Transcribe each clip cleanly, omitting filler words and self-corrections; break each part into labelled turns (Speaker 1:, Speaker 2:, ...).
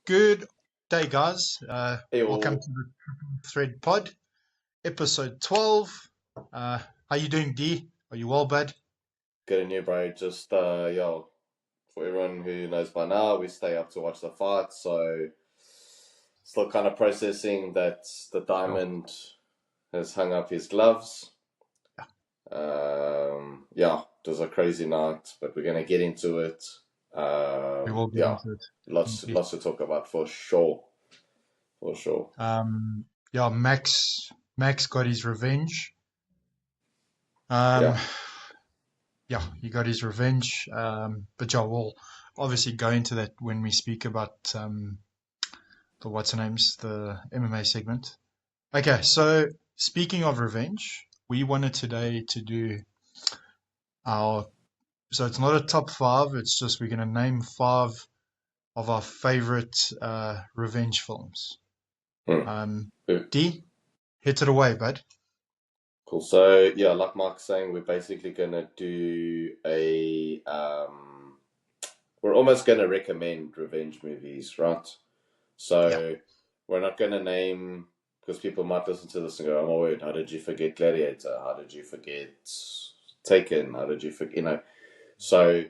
Speaker 1: Good day, guys.
Speaker 2: Hey,
Speaker 1: Welcome
Speaker 2: all
Speaker 1: to the Thread Pod, episode 12. How you doing, D? Are you well, bud?
Speaker 2: good and you, bro. Just for everyone who knows by now, we stay up to watch the fight, so still kind of processing that the
Speaker 1: Sure.
Speaker 2: Diamond has hung up his gloves.
Speaker 1: Yeah,
Speaker 2: It was a crazy night, but we're gonna get into it.
Speaker 1: we will get
Speaker 2: Yeah,
Speaker 1: into it,
Speaker 2: lots
Speaker 1: definitely.
Speaker 2: lots to talk about for sure, for sure.
Speaker 1: Yeah, Max got his revenge. Um,
Speaker 2: Yeah,
Speaker 1: yeah, he got his revenge. But yeah, we'll obviously go into that when we speak about the what's her names, the MMA segment. Okay, so speaking of revenge, we wanted today to do our So it's not a top five. It's just we're going to name five of our favorite revenge films.
Speaker 2: hmm.
Speaker 1: Um,
Speaker 2: Uh,
Speaker 1: D, hit it away, bud.
Speaker 2: Cool. So yeah, like Mark's saying, we're basically gonna do we're almost gonna recommend revenge movies, right?
Speaker 1: Yeah.
Speaker 2: So we're not going to name, because people might listen to this and go, "Oh my word, how did you forget Gladiator? How did you forget Taken? How did you forget?" So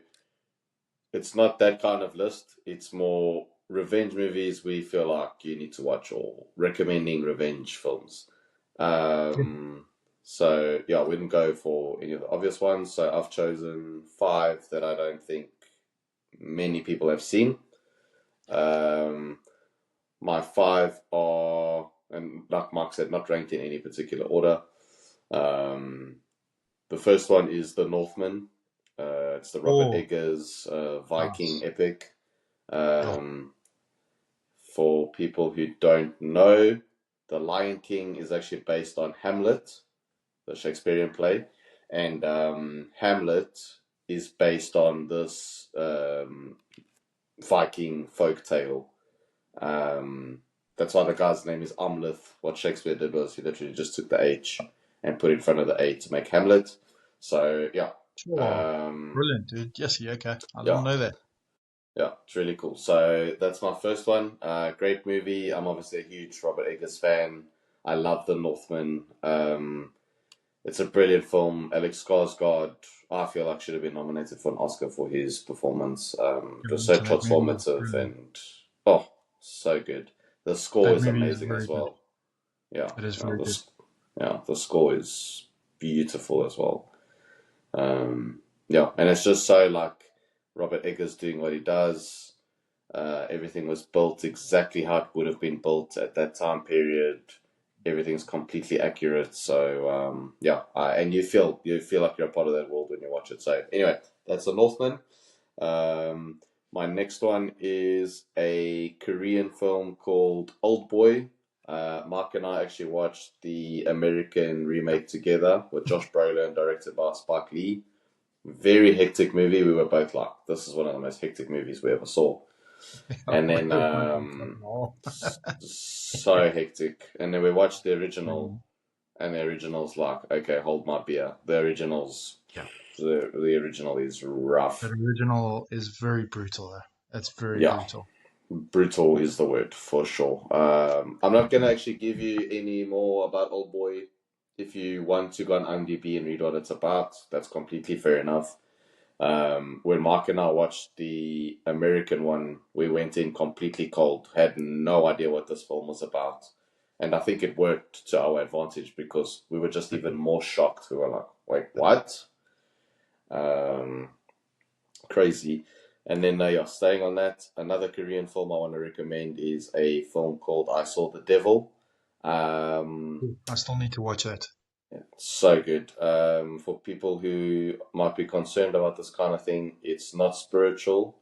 Speaker 2: it's not that kind of list. It's more revenge movies we feel like you need to watch, or recommending revenge films. So yeah, I wouldn't go for any of the obvious ones. So I've chosen five that I don't think many people have seen. Um, My five are, and like Mark said, not ranked in any particular order. Um, the first one is The Northman. It's the Robert
Speaker 1: Oh,
Speaker 2: Eggers Viking
Speaker 1: nice.
Speaker 2: epic.
Speaker 1: Yeah.
Speaker 2: Um, for people who don't know, The Lion King is actually based on Hamlet, the Shakespearean play, and Hamlet is based on this Viking folk tale. That's why the guy's name is Amleth. What Shakespeare did was he literally just took the H and put in front of the A to make Hamlet. So
Speaker 1: Sure. Brilliant, dude. Yes, yeah, okay. I didn't
Speaker 2: yeah,
Speaker 1: know that.
Speaker 2: it's really cool. So that's my first one. Great movie. I'm obviously a huge Robert Eggers fan. I love The Northman. It's a brilliant film. Alex Skarsgård, I feel like should have been nominated for an Oscar for his performance.
Speaker 1: Yeah,
Speaker 2: It was so
Speaker 1: also that movie was
Speaker 2: transformative
Speaker 1: brilliant.
Speaker 2: and oh, so good. The score
Speaker 1: That
Speaker 2: is
Speaker 1: movie is
Speaker 2: amazing
Speaker 1: very
Speaker 2: as
Speaker 1: good.
Speaker 2: well. Yeah,
Speaker 1: It is
Speaker 2: yeah,
Speaker 1: very good.
Speaker 2: the score is beautiful as well. And it's just so like Robert Eggers doing what he does. Everything was built exactly how it would have been built at that time period. Everything's completely accurate. So and you feel like you're a part of that world when you watch it. So anyway, that's The Northman. Um, my next one is a Korean film called Old Boy. Mark and I actually watched the American remake together with Josh Brolin, directed by Spike Lee. Very hectic movie. We were both like, "This is one of the most hectic movies we ever saw." And
Speaker 1: We
Speaker 2: then
Speaker 1: were both like, oh.
Speaker 2: so hectic. And then we watched the original,
Speaker 1: Um,
Speaker 2: and the original's like, okay, hold my beer. The original's
Speaker 1: yeah.
Speaker 2: the original is
Speaker 1: That
Speaker 2: rough.
Speaker 1: original is very brutal, though. That's very
Speaker 2: Yeah,
Speaker 1: brutal.
Speaker 2: brutal is the word for sure. I'm not gonna actually give you any more about Old Boy. If you want to go on IMDb and read what it's about, that's completely fair enough. When Mark and I watched the American one, we went in completely cold, had no idea what this film was about. And I think it worked to our advantage because we were just even more shocked. We were like, wait, what? Um, Crazy. And then, staying on that, another Korean film I want to recommend is a film called I Saw the Devil. Um,
Speaker 1: I still need to watch that.
Speaker 2: so good. For people who might be concerned about this kind of thing, it's not spiritual.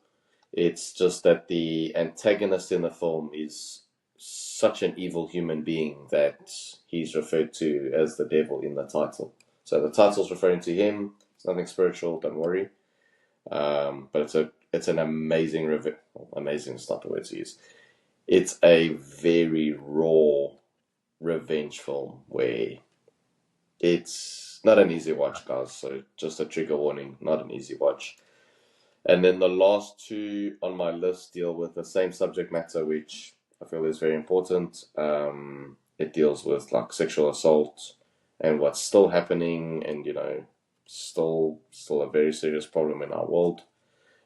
Speaker 2: It's just that the antagonist in the film is such an evil human being that he's referred to as the devil in the title. So the title's referring to him. It's nothing spiritual. Don't worry. But it's an amazing amazing is not the word to use. It's a very raw revenge film where it's not an easy watch, guys. So just a trigger warning, not an easy watch. And then the last two on my list deal with the same subject matter, which I feel is very important. It deals with like sexual assault and what's still happening, and still a very serious problem in our world.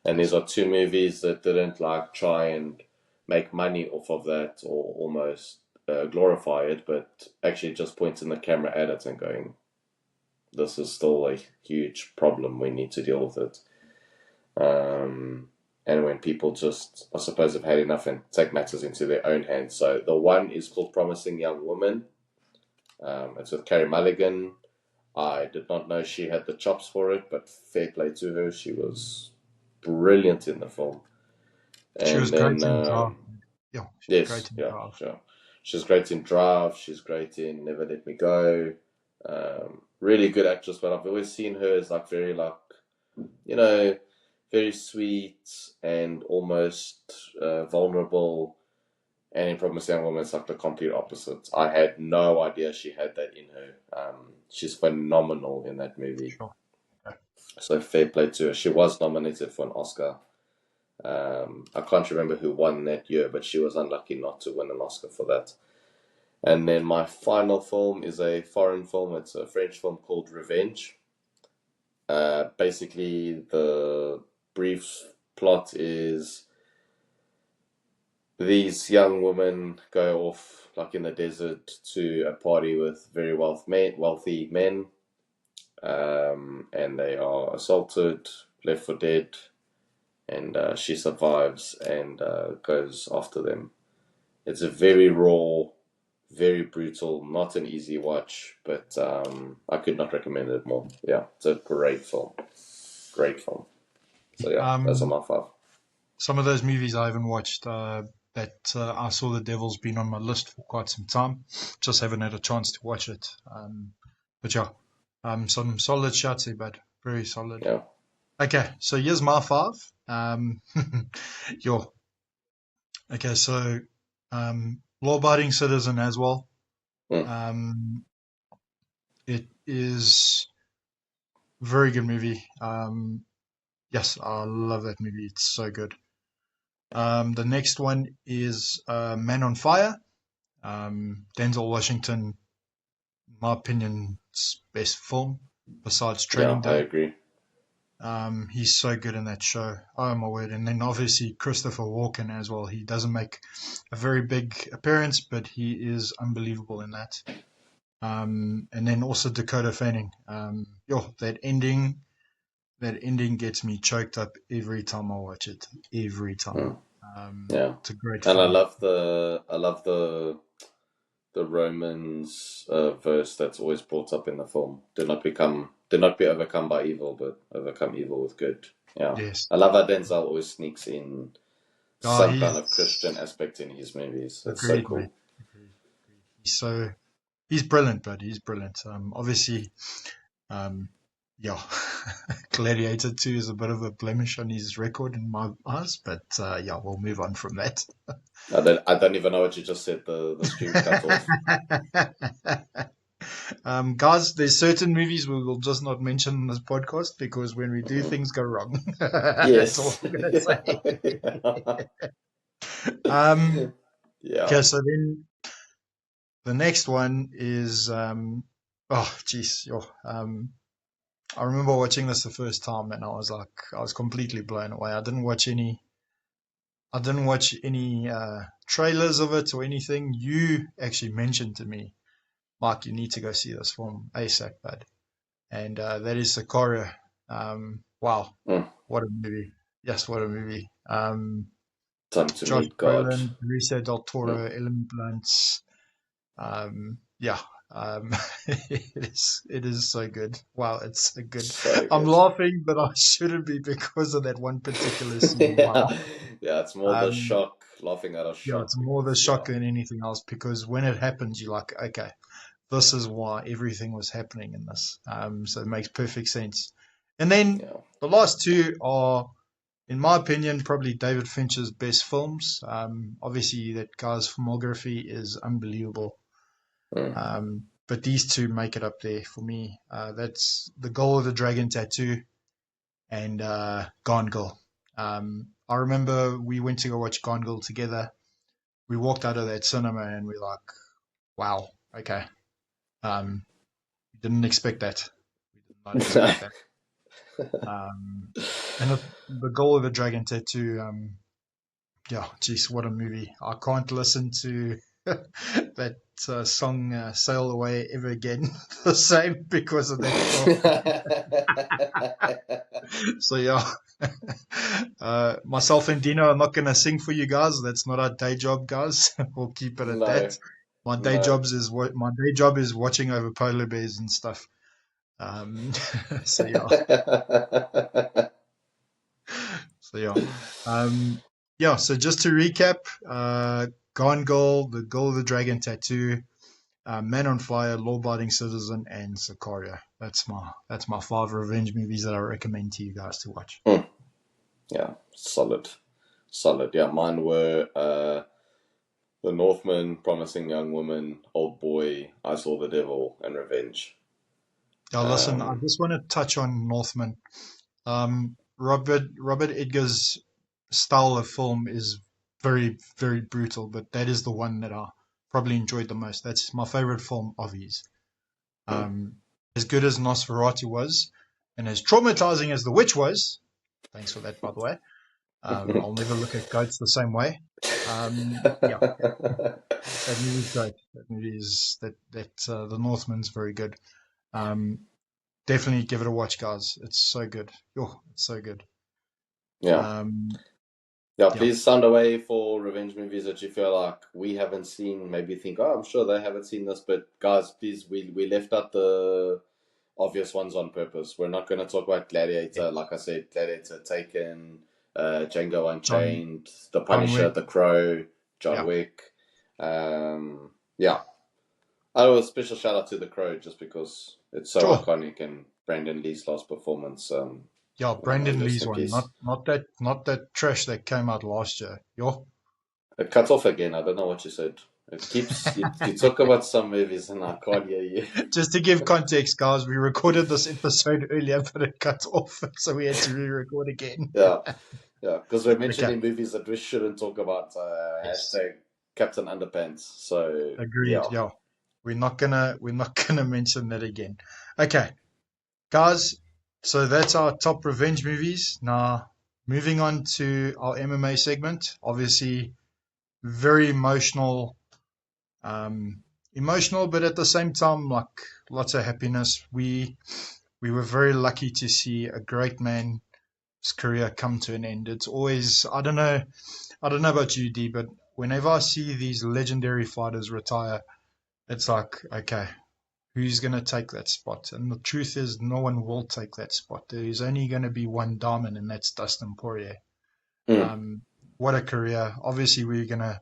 Speaker 2: And these are two movies that didn't like try and make money off of that or almost glorify it, but actually just pointing the camera at it and going, "This is still a huge problem. We need to deal with it." And when people just, I suppose, have had enough and take matters into their own hands. So the one is called Promising Young Woman. It's with Carey Mulligan. I did not know she had the chops for it, but fair play to her. She was brilliant in the film.
Speaker 1: She
Speaker 2: And
Speaker 1: was
Speaker 2: then,
Speaker 1: great in Drive. Yeah, she was
Speaker 2: yes,
Speaker 1: great in
Speaker 2: yeah,
Speaker 1: Drive.
Speaker 2: sure. She's great in Drive. She's great in Never Let Me Go. Really good actress, but I've always seen her as like very like, you know, very sweet and almost vulnerable. And in Promising Young Woman, it's like the complete opposite. I had no idea she had that in her. She's phenomenal in that movie.
Speaker 1: Sure. Okay.
Speaker 2: So fair play to her. She was nominated for an Oscar. I can't remember who won that year, but she was unlucky not to win an Oscar for that. And then my final film is a foreign film. It's a French film called Revenge. Basically, the brief plot is these young women go off like in the desert to a party with very wealthy men, and they are assaulted, left for dead, and she survives and goes after them. It's a very raw, very brutal, not an easy watch, but I could not recommend it more. Yeah, it's a great film. Great film. So yeah, those are
Speaker 1: Um,
Speaker 2: my five.
Speaker 1: some of those movies I haven't watched. That I saw the Devil's been on my list for quite some time. Just haven't had a chance to watch it. But yeah, some solid shots here, but very solid.
Speaker 2: Yeah.
Speaker 1: Okay, so here's my five. Yo, okay, so law-abiding citizen as well.
Speaker 2: Mm.
Speaker 1: Um, it is a very good movie. Yes, I love that movie. It's so good. The next one is Man on Fire. Denzel Washington, in my opinion, best film besides
Speaker 2: Yeah,
Speaker 1: Training
Speaker 2: I
Speaker 1: Day.
Speaker 2: agree.
Speaker 1: He's so good in that show. Oh my word! And then obviously Christopher Walken as well. He doesn't make a very big appearance, but he is unbelievable in that. And then also Dakota Fanning. That ending gets me choked up every time I watch it. Every time.
Speaker 2: Mm. Yeah.
Speaker 1: It's a great
Speaker 2: And I
Speaker 1: film.
Speaker 2: love the Romans verse that's always brought up in the film. Do not be overcome by evil, but overcome evil with good. Yeah.
Speaker 1: Yes.
Speaker 2: I love how Denzel always sneaks in
Speaker 1: Oh,
Speaker 2: some kind of Christian
Speaker 1: he's
Speaker 2: aspect in his movies. It's so
Speaker 1: agreed, mate.
Speaker 2: cool.
Speaker 1: Agreed. He's brilliant, but he's brilliant. Obviously, um, yeah, Gladiator 2 is a bit of a blemish on his record in my eyes, but yeah, we'll move on from that.
Speaker 2: I don't even know what you just said. The stream cut off.
Speaker 1: Guys, there's certain movies we will just not mention on this podcast because when we do,
Speaker 2: Mhm.
Speaker 1: things go wrong. That's all
Speaker 2: Yes.
Speaker 1: I'm gonna say. Um,
Speaker 2: Yeah.
Speaker 1: okay, so then the next one is oh, geez, I remember watching this the first time and I was completely blown away. I didn't watch any trailers of it or anything. You actually mentioned to me, Mark, you need to go see this film ASAP, bud. And that is Sicario. Wow,
Speaker 2: Mm.
Speaker 1: what a movie! Yes, what a movie.
Speaker 2: Time to
Speaker 1: Josh
Speaker 2: meet God.
Speaker 1: Brolin, Benicio del
Speaker 2: Mm.
Speaker 1: Toro, Ellen Blunt. Yeah, um, it is so good. Wow, it's so good.
Speaker 2: So
Speaker 1: I'm
Speaker 2: good.
Speaker 1: laughing, but I shouldn't be because of that one particular scene.
Speaker 2: Yeah.
Speaker 1: Wow.
Speaker 2: Yeah, it's more the
Speaker 1: Um,
Speaker 2: shock, laughing at a
Speaker 1: yeah,
Speaker 2: shock
Speaker 1: it's more the
Speaker 2: because yeah.
Speaker 1: shock than anything else because when it happens, you're like, okay, this is why everything was happening in this. So it makes perfect sense. And then
Speaker 2: Yeah.
Speaker 1: the last two are, in my opinion, probably David Fincher's best films. Obviously, that guy's filmography is unbelievable.
Speaker 2: Mm.
Speaker 1: But these two make it up there for me. That's The Goal of the Dragon Tattoo and Gone Girl. I remember we went to go watch Gone Girl together. We walked out of that cinema and we're like, wow, okay. We didn't expect that. We did not expect that. And the Goal of the Dragon Tattoo, yeah, geez, what a movie. I can't listen to that song Sail Away ever again the same because of that film. So, yeah. Myself and Dino are not going to sing for you guys. That's not our day job, guys. We'll keep it at
Speaker 2: No,
Speaker 1: that. My day
Speaker 2: no.
Speaker 1: job is watching over polar bears and stuff. So yeah, so yeah, yeah. So just to recap, Gone Girl, The Girl of the Dragon Tattoo, Man on Fire, Law Abiding Citizen, and Sicario. That's my 5 revenge movies that I recommend to you guys to watch.
Speaker 2: Yeah, solid. Yeah, mine were The Northman, Promising Young Woman, Old Boy, I Saw the Devil, and Revenge.
Speaker 1: Now listen, I just want to touch on Northman. Robert Edgar's style of film is very, very brutal, but that is the one that I probably enjoyed the most. That's my favorite film of his. As good as Nosferatu was, and as traumatizing as The Witch was, thanks for that, by the way. I'll never look at goats the same way. Yeah, that movie's great. That movie is The Northman's very good. Definitely give it a watch, guys. It's so good. Oh, it's so good.
Speaker 2: Yeah.
Speaker 1: Yeah.
Speaker 2: Please sound away for revenge movies that you feel like we haven't seen. Maybe think, oh, I'm sure they haven't seen this, but guys, please, we left out the obvious ones on purpose. We're not going to talk about Gladiator, like I said, Gladiator, Taken, Django Unchained, The Punisher,
Speaker 1: Wick.
Speaker 2: The Crow, John Wick. Yeah. Oh, a special shout out to The Crow just because it's so iconic and Brandon Lee's last performance.
Speaker 1: Yeah, Brandon Lee's one, not that trash that came out last year. Yo.
Speaker 2: It cuts off again. I don't know what you said. It keeps you talk about some movies and I can't hear you.
Speaker 1: Just to give context, guys, we recorded this episode earlier, but it cut off, so we had to re-record again.
Speaker 2: Yeah, because we're mentioning movies that we shouldn't talk about. Hashtag Captain Underpants. So
Speaker 1: agreed. Yeah, we're not gonna mention that again. Okay, guys. So that's our top revenge movies. Now, moving on to our MMA segment. Obviously, very emotional, but at the same time, like lots of happiness. We were very lucky to see a great man's career come to an end. It's always I don't know about you, D, but whenever I see these legendary fighters retire, it's like, okay, who's going to take that spot? And the truth is, no one will take that spot. There's only going to be one diamond, and that's Dustin Poirier. What a career! Obviously, we're gonna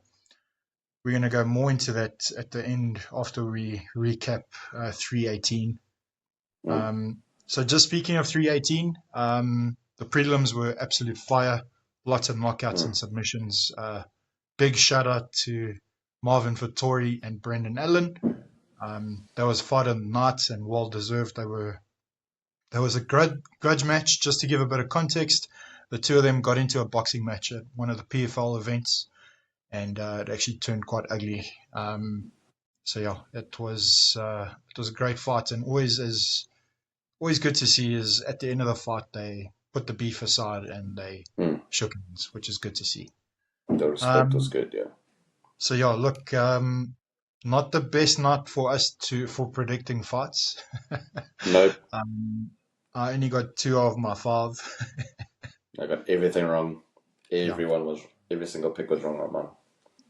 Speaker 1: go more into that at the end after we recap 318. So just speaking of 318, the prelims were absolute fire. Lots of knockouts and submissions. Big shout out to Marvin Vittori and Brendan Allen. That was fight of the night and well deserved. There was a grudge match. Just to give a bit of context, the two of them got into a boxing match at one of the PFL events, and it actually turned quite ugly. So yeah, it was a great fight, and always good to see is at the end of the fight they put the beef aside and they shook hands, which is good to see.
Speaker 2: The respect was good, yeah.
Speaker 1: So yeah, look, not the best night for us for predicting fights.
Speaker 2: Nope.
Speaker 1: I only got 2 of my 5.
Speaker 2: I got everything wrong. Every single pick was wrong on mine.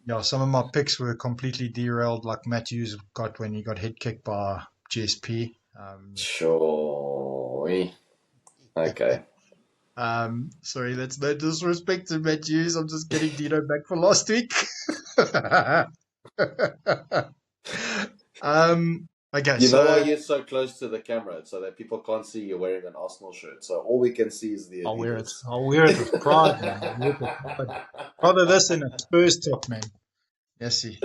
Speaker 1: Yeah, some of my picks were completely derailed, like Matthews got when he got head kicked by GSP.
Speaker 2: Sure. Okay.
Speaker 1: Sorry, that's no disrespect to Matthews. I'm just getting Dino back for last week. Okay,
Speaker 2: you know why you're so close to the camera, so that people can't see you wearing an Arsenal shirt. So all we can see is the Adidas.
Speaker 1: I'll wear it with pride, man. Rather this than a Spurs top, man. Yes, see.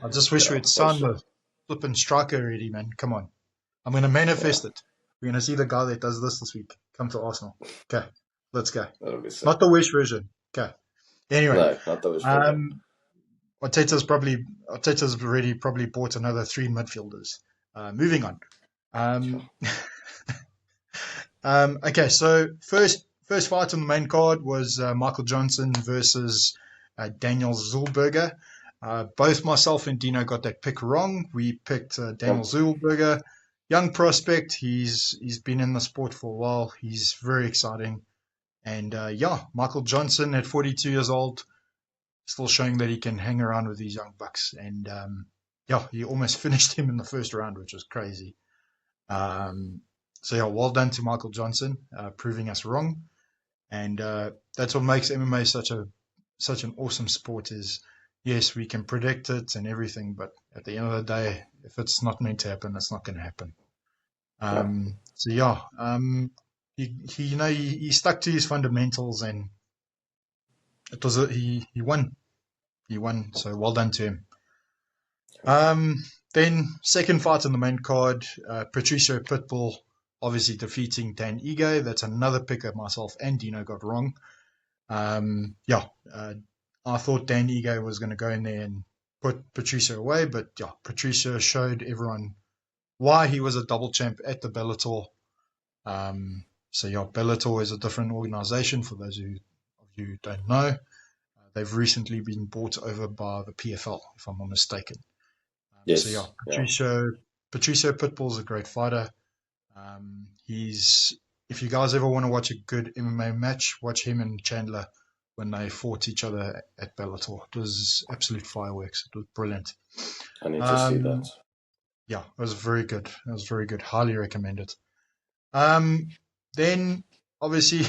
Speaker 1: I just wish we'd signed the flipping striker already, man. Come on. I'm going to manifest it. We're going to see the guy that does this week come to Arsenal. Okay. Let's go.
Speaker 2: That'll be sick.
Speaker 1: Not the Wish version. Okay. Anyway,
Speaker 2: No, not the wish version.
Speaker 1: Arteta's already probably bought another 3 midfielders. Moving on.
Speaker 2: Sure.
Speaker 1: Um, okay, so first fight on the main card was Michael Johnson versus Daniel Zellweger. Both myself and Dino got that pick wrong. We picked Daniel
Speaker 2: Yep.
Speaker 1: Zellweger, young prospect. He's been in the sport for a while. He's very exciting. And Michael Johnson at 42 years old, still showing that he can hang around with these young bucks. And he almost finished him in the first round, which was crazy. Well done to Michael Johnson, proving us wrong. And that's what makes MMA such an awesome sport. Is yes, we can predict it and everything, but at the end of the day, if it's not meant to happen, it's not going to happen. He stuck to his fundamentals, and he won. He won. So well done to him. Then second fight on the main card, Patricio Pitbull obviously defeating Dan Ige. That's another pick that myself and Dino got wrong. I thought Dan Ige was going to go in there and put Patricio away, but Patricio showed everyone why he was a double champ at the Bellator. Bellator is a different organization for those of you who don't know. They've recently been bought over by the PFL, if I'm not mistaken.
Speaker 2: Yes.
Speaker 1: Patricio Pitbull's a great fighter. If you guys ever want to watch a good MMA match, watch him and Chandler when they fought each other at Bellator. It was absolute fireworks. It was brilliant.
Speaker 2: I need to see that.
Speaker 1: Yeah, it was very good. It was very good. Highly recommend it. Then obviously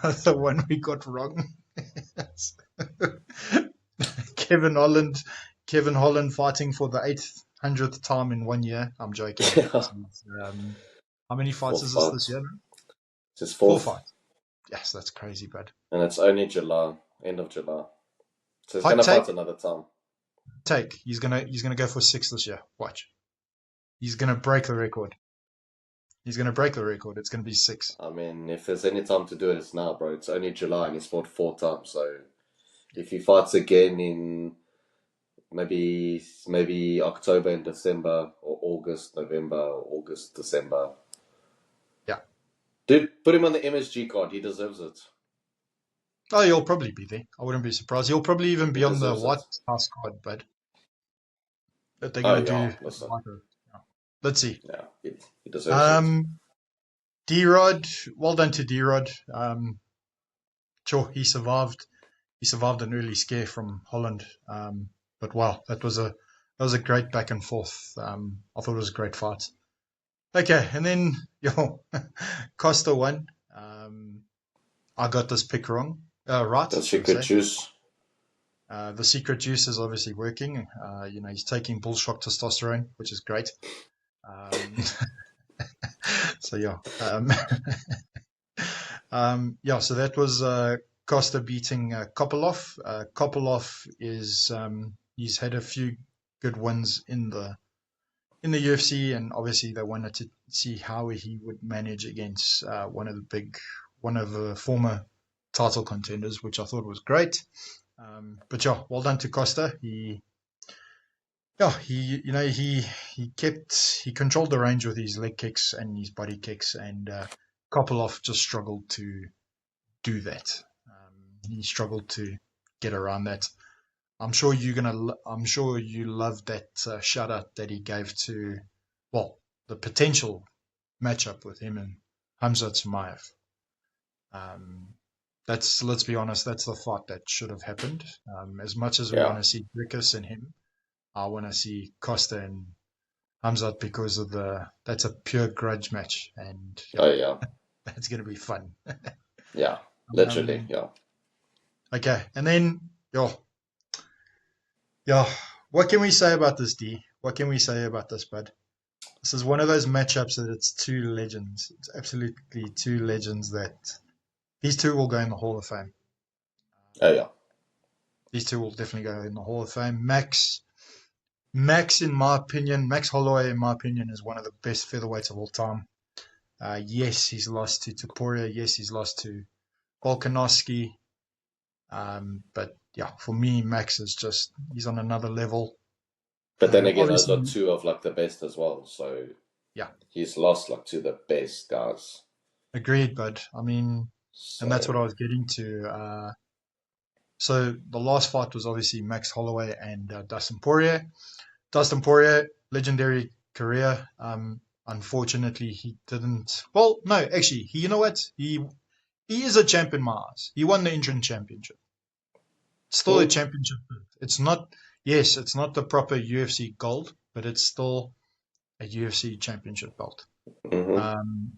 Speaker 1: another one we got wrong. Kevin Holland fighting for the 800th time in 1 year. I'm joking. How many fights is this year?
Speaker 2: Just 4
Speaker 1: fights. Yes, that's crazy, bud.
Speaker 2: And it's only July, end of July. So he's gonna fight another time.
Speaker 1: He's gonna go for 6 this year. Watch. He's gonna break the record. It's gonna be 6.
Speaker 2: I mean, if there's any time to do it, it's now, bro. It's only July and he's fought 4 times. So if he fights again in maybe October and December, or August, November, or August, December.
Speaker 1: Yeah.
Speaker 2: Dude, put him on the MSG card. He deserves it.
Speaker 1: Oh, he'll probably be there. I wouldn't be surprised. He'll probably even be on the White House card, bud. That they're going to do. Let's see.
Speaker 2: Yeah, he deserves it.
Speaker 1: D-Rod, well done to D-Rod. Sure, he survived an early scare from Holland. But wow, that was a great back and forth. I thought it was a great fight. Okay, and then Costa won. I got this pick wrong. Right.
Speaker 2: The secret juice.
Speaker 1: The secret juice is obviously working. He's taking bull shock testosterone, which is great. So that was Costa beating Kopylov. Kopylov is he's had a few good wins in the UFC, and obviously they wanted to see how he would manage against one of the former title contenders, which I thought was great. Well done to Costa. He controlled the range with his leg kicks and his body kicks, and Kopylov just struggled to do that. He struggled to get around that. I'm sure you love that shout out that he gave to, the potential matchup with him and Hamzat Chimaev. Let's be honest, that's the fight that should have happened. As much as we want to see Dricus and him, I want to see Costa and Hamzat because of that's a pure grudge match, and that's going to be fun.
Speaker 2: Yeah, literally,
Speaker 1: Okay, and then what can we say about this, D? What can we say about this, bud? This is one of those matchups that it's two legends. It's absolutely two legends that these two will go in the Hall of Fame. These two will definitely go in the Hall of Fame. Max, in my opinion, Max Holloway, in my opinion, is one of the best featherweights of all time. Yes, he's lost to Poirier. Yes, he's lost to Volkanovski. But yeah, for me, Max is just, he's on another level.
Speaker 2: But then again, those are
Speaker 1: Obviously,
Speaker 2: two of like the best as well. So
Speaker 1: yeah,
Speaker 2: he's lost like to the best guys.
Speaker 1: agreed, bud. I mean, and that's
Speaker 2: So
Speaker 1: what I was getting to. So the last fight was obviously Max Holloway and Dustin Poirier. Dustin Poirier, legendary career. Unfortunately, he didn't. Well, no, actually, you know what? He is a champ in my eyes. He won the interim championship. Still a
Speaker 2: mm,
Speaker 1: championship. It's not. Yes, it's not the proper UFC gold, but it's still a UFC championship belt.
Speaker 2: hmm
Speaker 1: Um,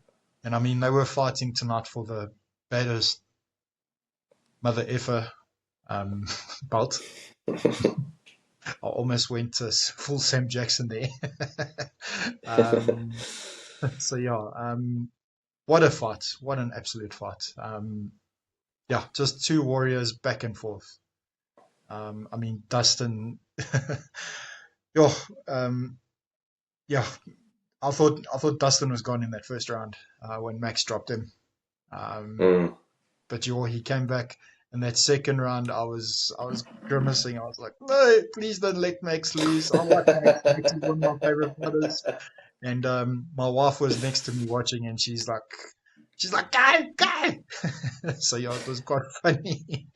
Speaker 1: and I mean, they were fighting tonight for the baddest mother effer belt. I almost went to full Sam Jackson there. um, so yeah, what a fight! What an absolute fight! Yeah, just two warriors back and forth. I mean, Dustin. yeah, um, yeah. I thought Dustin was gone in that first round when Max dropped him. Um,
Speaker 2: mm.
Speaker 1: but he came back in that second round. I was grimacing. I was like, no, please don't let Max lose. I like Max. Max is one of my favorite fighters. And my wife was next to me watching, and she's like, go. So yeah, it was quite funny.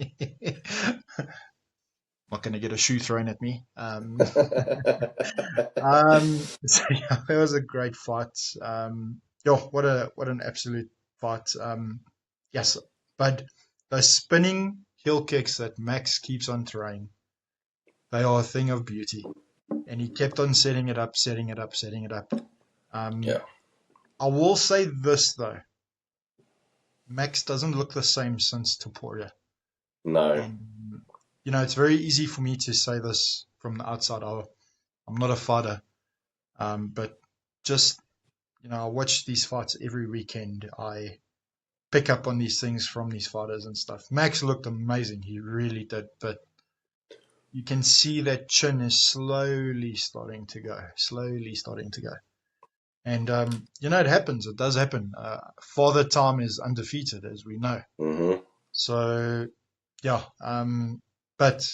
Speaker 1: Not going to get a shoe thrown at me. So yeah, it was a great fight. Yo, what an absolute fight. Yes, but the spinning heel kicks that Max keeps on throwing, they are a thing of beauty. And he kept on setting it up, setting it up, setting it up.
Speaker 2: Yeah.
Speaker 1: Um, I will say this though, Max doesn't look the same since Taporia.
Speaker 2: No.
Speaker 1: And it's very easy for me to say this from the outside. I'm not a fighter, but just I watch these fights every weekend. I pick up on these things from these fighters and stuff. Max looked amazing. He really did. But you can see that chin is slowly starting to go. Slowly starting to go. And, it happens. It does happen. Father Time is undefeated, as we know.
Speaker 2: hmm
Speaker 1: So, yeah. But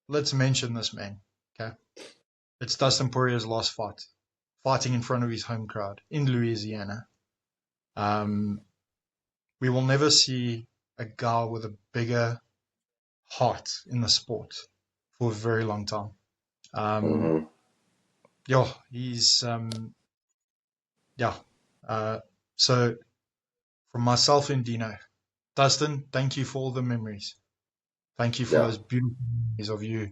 Speaker 1: let's mention this man. Okay. It's Dustin Poirier's last fight. Fighting in front of his home crowd in Louisiana. Um, we will never see a guy with a bigger heart in the sport for a very long time. Um,
Speaker 2: hmm
Speaker 1: yeah, he's yeah. Uh, so from myself and Dino, Dustin, thank you for all the memories. Thank you for
Speaker 2: Yeah.
Speaker 1: those beautiful memories of you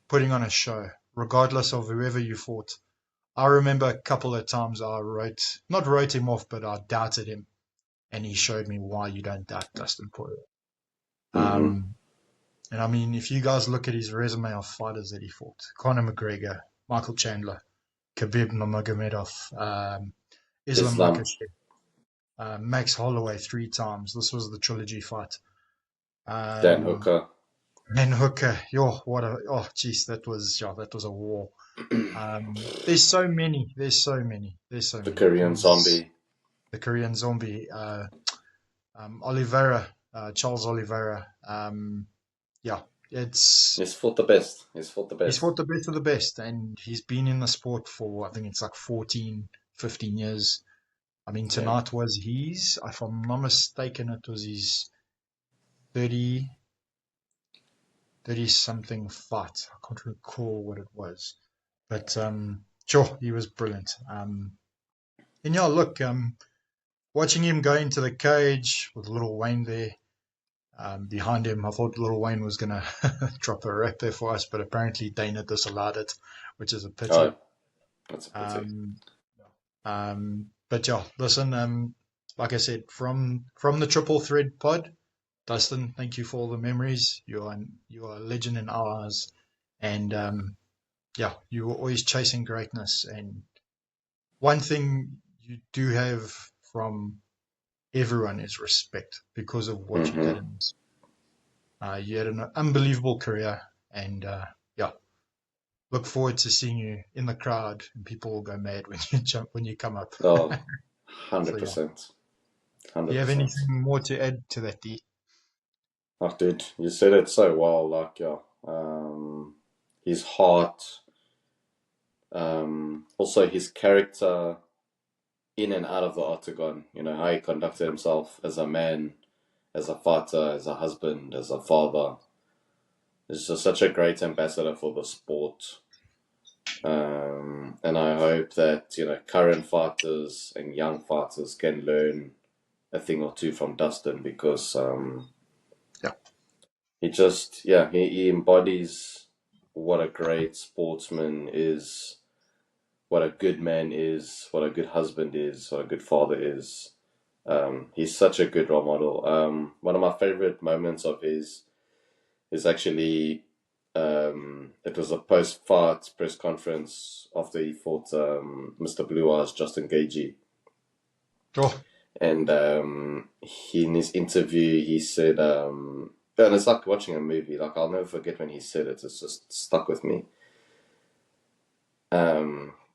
Speaker 1: putting on a show, regardless of whoever you fought. I remember a couple of times I not wrote him off, but I doubted him, and he showed me why you don't doubt Dustin Poirier.
Speaker 2: hmm
Speaker 1: Um, And I mean, if you guys look at his resume of fighters that he fought, Conor McGregor, Michael Chandler, Khabib Nurmagomedov, Islam
Speaker 2: Islam.
Speaker 1: Makhachev, Max Holloway three times. This was the trilogy fight.
Speaker 2: Dan
Speaker 1: Um,
Speaker 2: Hooker.
Speaker 1: and Hooker, jeez, that was a war. There's so many. There's so many. There's so
Speaker 2: The
Speaker 1: many.
Speaker 2: Korean
Speaker 1: He's
Speaker 2: Zombie.
Speaker 1: the Korean Zombie. Oliveira, Charles Oliveira. Yeah, it's
Speaker 2: He's fought the best. He's fought the
Speaker 1: He's
Speaker 2: best.
Speaker 1: fought the best of the best, and he's been in the sport for, I think it's like 14, 15 years. I mean,
Speaker 2: Yeah.
Speaker 1: tonight was if I'm not mistaken, it was his 30, 30 something fight. I can't recall what it was. But, sure, he was brilliant. And yeah, look, watching him go into the cage with little Wayne there, behind him, I thought little Wayne was going to drop a rap there for us, but apparently Dana disallowed it, which is a
Speaker 2: Oh,
Speaker 1: pity.
Speaker 2: that's a pity.
Speaker 1: Um, but yeah, listen, like I said, from the Triple Thread Pod, Dustin, thank you for all the memories. You are a legend in our eyes, and yeah, you were always chasing greatness. And one thing you do have from everyone is respect because of what you did
Speaker 2: hmm
Speaker 1: in this. You had an unbelievable career, and yeah, look forward to seeing you in the crowd, and people will go mad when you come up.
Speaker 2: Oh,
Speaker 1: So yeah.
Speaker 2: 100%.
Speaker 1: Do you have
Speaker 2: 100%.
Speaker 1: anything more to add to that, D?
Speaker 2: Oh, dude, you said it so well. Like, yeah, his heart, also his character in and out of the octagon. You know how he conducted himself as a man, as a fighter, as a husband, as a father. He's just such a great ambassador for the sport. And I hope that current fighters and young fighters can learn a thing or two from Dustin because
Speaker 1: Yeah.
Speaker 2: he embodies what a great sportsman is, what a good man is, what a good husband is, what a good father is. He's such a good role model. One of my favorite moments of his is actually it was a post-fight press conference after he fought Mr. Blue Eyes Justin Gagey,
Speaker 1: Oh,
Speaker 2: and in his interview he said, and it's like watching a movie. Like I'll never forget when he said it. It's just stuck with me.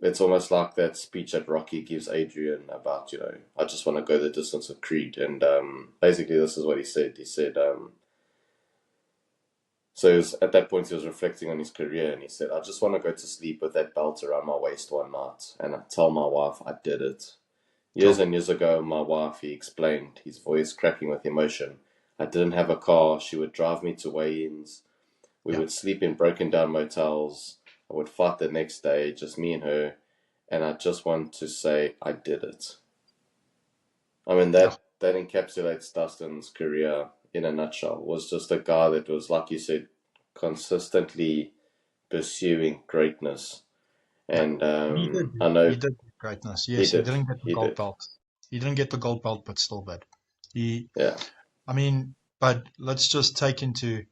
Speaker 2: It's almost like that speech that Rocky gives Adrian about, I just want to go the distance with Creed. And basically, this is what he said. He said, at that point, he was reflecting on his career and he said, I just want to go to sleep with that belt around my waist one night. And I tell my wife I did it. Years
Speaker 1: oh,
Speaker 2: and years ago, my wife, he explained, his voice cracking with emotion. I didn't have a car. She would drive me to weigh-ins. We
Speaker 1: yeah,
Speaker 2: would sleep in broken down motels. I would fight the next day, just me and her. And I just want to say I did it. I mean,
Speaker 1: yeah,
Speaker 2: that encapsulates Dustin's career in a nutshell. Was just a guy that was, like you said, consistently pursuing greatness.
Speaker 1: yeah.
Speaker 2: And
Speaker 1: And he did.
Speaker 2: I know
Speaker 1: He did greatness.
Speaker 2: he
Speaker 1: Yes, he
Speaker 2: did.
Speaker 1: didn't get the
Speaker 2: He
Speaker 1: gold
Speaker 2: did.
Speaker 1: belt. He didn't get the gold belt, but still did. He,
Speaker 2: Yeah.
Speaker 1: I mean, but let's just take into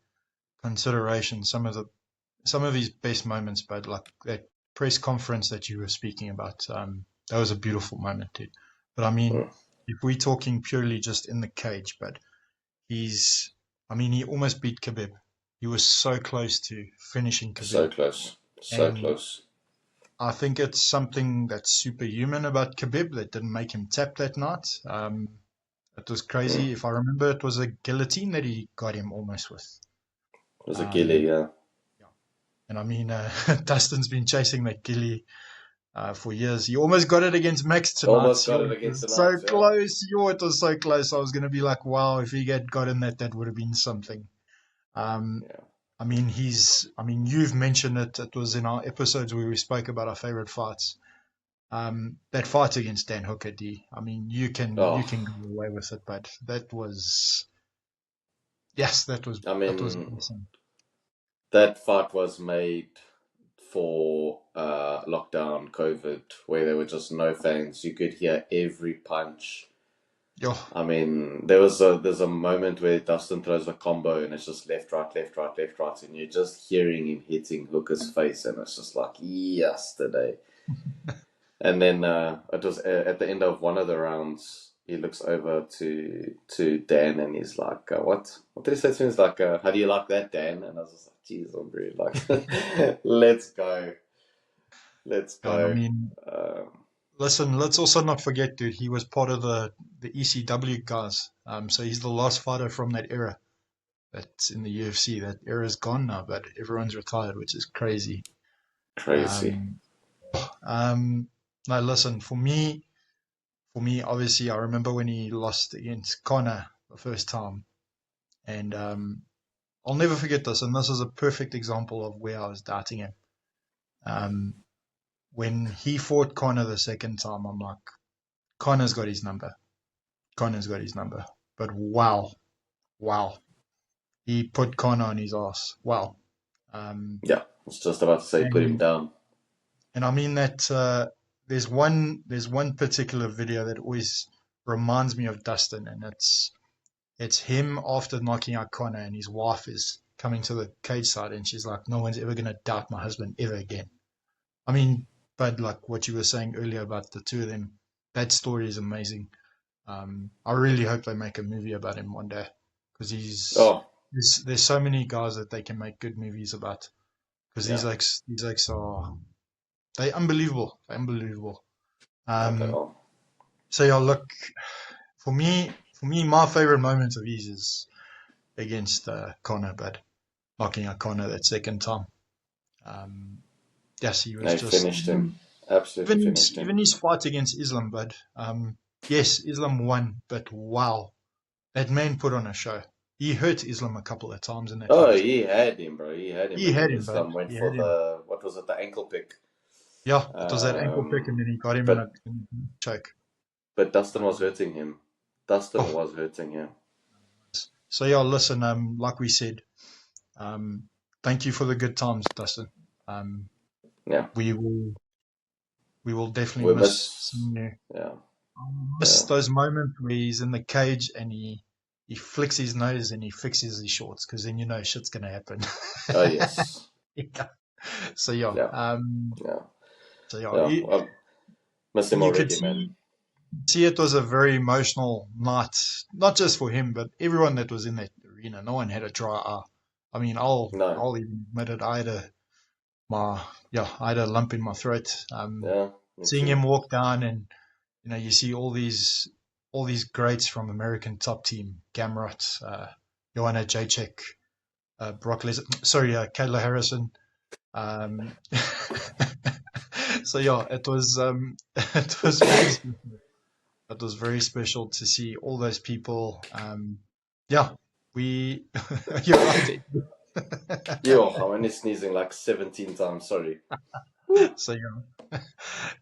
Speaker 1: consideration some of his best moments. But like that press conference that you were speaking about, that was a beautiful moment, dude. But I mean,
Speaker 2: Mm.
Speaker 1: if we're talking purely just in the cage, but he's, I mean, he almost beat Khabib. He was so close to finishing
Speaker 2: So
Speaker 1: Khabib.
Speaker 2: close. So
Speaker 1: And
Speaker 2: close.
Speaker 1: I think it's something that's superhuman about Khabib that didn't make him tap that night. It was
Speaker 2: Mm.
Speaker 1: crazy. If I remember, it was a guillotine that he got him almost with.
Speaker 2: It was a gilly,
Speaker 1: Um,
Speaker 2: yeah.
Speaker 1: yeah. And I mean, Dustin's been chasing that gilly for years. He almost got it against Max tonight.
Speaker 2: Almost got
Speaker 1: Yo,
Speaker 2: it
Speaker 1: it
Speaker 2: against the
Speaker 1: was so
Speaker 2: Knights, yeah.
Speaker 1: close. Yo, it was so close. I was going to be like, wow, if he had gotten that, that would have been something. Um,
Speaker 2: Yeah.
Speaker 1: I mean, you've mentioned it. It was in our episodes where we spoke about our favorite fights. That fight against Dan Hooker, D. I mean, you
Speaker 2: Oh,
Speaker 1: can go away with it, but that was yes,
Speaker 2: I
Speaker 1: that was
Speaker 2: mean,
Speaker 1: awesome.
Speaker 2: that fight was made for lockdown COVID, where there were just no fans. You could hear every punch.
Speaker 1: Yo,
Speaker 2: I mean, there's a moment where Dustin throws a combo and it's just left, right, left, right, left, right, and you're just hearing him hitting Hooker's face, and it's just like yesterday. And then it was at the end of one of the rounds. He looks over to Dan and he's like, What did he say to him? He's like, How do you like that, Dan?" And I was just like, "Jeez, Aubrey, like, let's go, let's
Speaker 1: and I
Speaker 2: go."
Speaker 1: mean,
Speaker 2: Um,
Speaker 1: listen, let's also not forget, dude. He was part of the ECW guys. So he's the last fighter from that era that's in the UFC. That era's gone now, but everyone's retired, which is crazy.
Speaker 2: Crazy.
Speaker 1: Um, no, listen, for me, obviously, I remember when he lost against Connor the first time, and I'll never forget this. And this is a perfect example of where I was doubting him. Um, when he fought Connor the second time, I'm like, Connor's got his number. Connor's got his number. But wow, wow, he put Connor on his ass. Wow. Um,
Speaker 2: Yeah, I was just about to say, put him
Speaker 1: and
Speaker 2: down.
Speaker 1: and I mean that there's one particular video that always reminds me of Dustin, and it's him after knocking out Connor, and his wife is coming to the cage side, and she's like, "No one's ever gonna doubt my husband ever again." I mean, but like what you were saying earlier about the two of them, that story is amazing. I really hope they make a movie about him one day because
Speaker 2: Oh,
Speaker 1: there's so many guys that they can make good movies about because
Speaker 2: yeah.
Speaker 1: these acts are they're unbelievable, they're unbelievable.
Speaker 2: Oh, they
Speaker 1: Um,
Speaker 2: are.
Speaker 1: so yeah, look, for me, my favorite moment of his is against Connor, but knocking out Connor that second time. Um, yes, he was
Speaker 2: They
Speaker 1: just
Speaker 2: finished him. Absolutely finished him.
Speaker 1: even his fight against Islam, but yes, Islam won, but wow, that man put on a show. He hurt Islam a couple of times in that
Speaker 2: Oh,
Speaker 1: fight.
Speaker 2: he had him, bro. He had him.
Speaker 1: He
Speaker 2: And then
Speaker 1: had him, bud.
Speaker 2: Islam went
Speaker 1: He
Speaker 2: for
Speaker 1: had him.
Speaker 2: the, what was it, the ankle pick.
Speaker 1: Yeah, it was that ankle pick, and
Speaker 2: Um,
Speaker 1: then he got him in a
Speaker 2: but
Speaker 1: choke.
Speaker 2: but Dustin was hurting him. Dustin
Speaker 1: Oh,
Speaker 2: was hurting him.
Speaker 1: so yeah, listen, like we said, um, thank you for the good times, Dustin. Um,
Speaker 2: Yeah.
Speaker 1: we will definitely
Speaker 2: We
Speaker 1: miss
Speaker 2: miss.
Speaker 1: seeing you.
Speaker 2: Yeah.
Speaker 1: Miss
Speaker 2: Yeah.
Speaker 1: those moments where he's in the cage and he flicks his nose and he fixes his shorts, because then you know shit's gonna happen.
Speaker 2: Oh, yes.
Speaker 1: Yeah. So yeah,
Speaker 2: Yeah. Yeah.
Speaker 1: so yeah,
Speaker 2: Yeah. I miss him
Speaker 1: you could
Speaker 2: already, man.
Speaker 1: see it was a very emotional night, not just for him, but everyone that was in that arena. No one had a dry eye. I mean,
Speaker 2: No.
Speaker 1: I'll even admit it. I had a lump in my throat.
Speaker 2: Yeah. Me
Speaker 1: Seeing
Speaker 2: too.
Speaker 1: him walk down, and you see all these greats from American top team, Gamrot, Joanna Jacek, Brock Lesnar, sorry, Kayla Harrison. Um, so yeah, it was it was very special. It was very special to see all those people. Yeah, we you're right.
Speaker 2: Yo, I'm only sneezing like 17 times. Sorry. Woo.
Speaker 1: So yeah,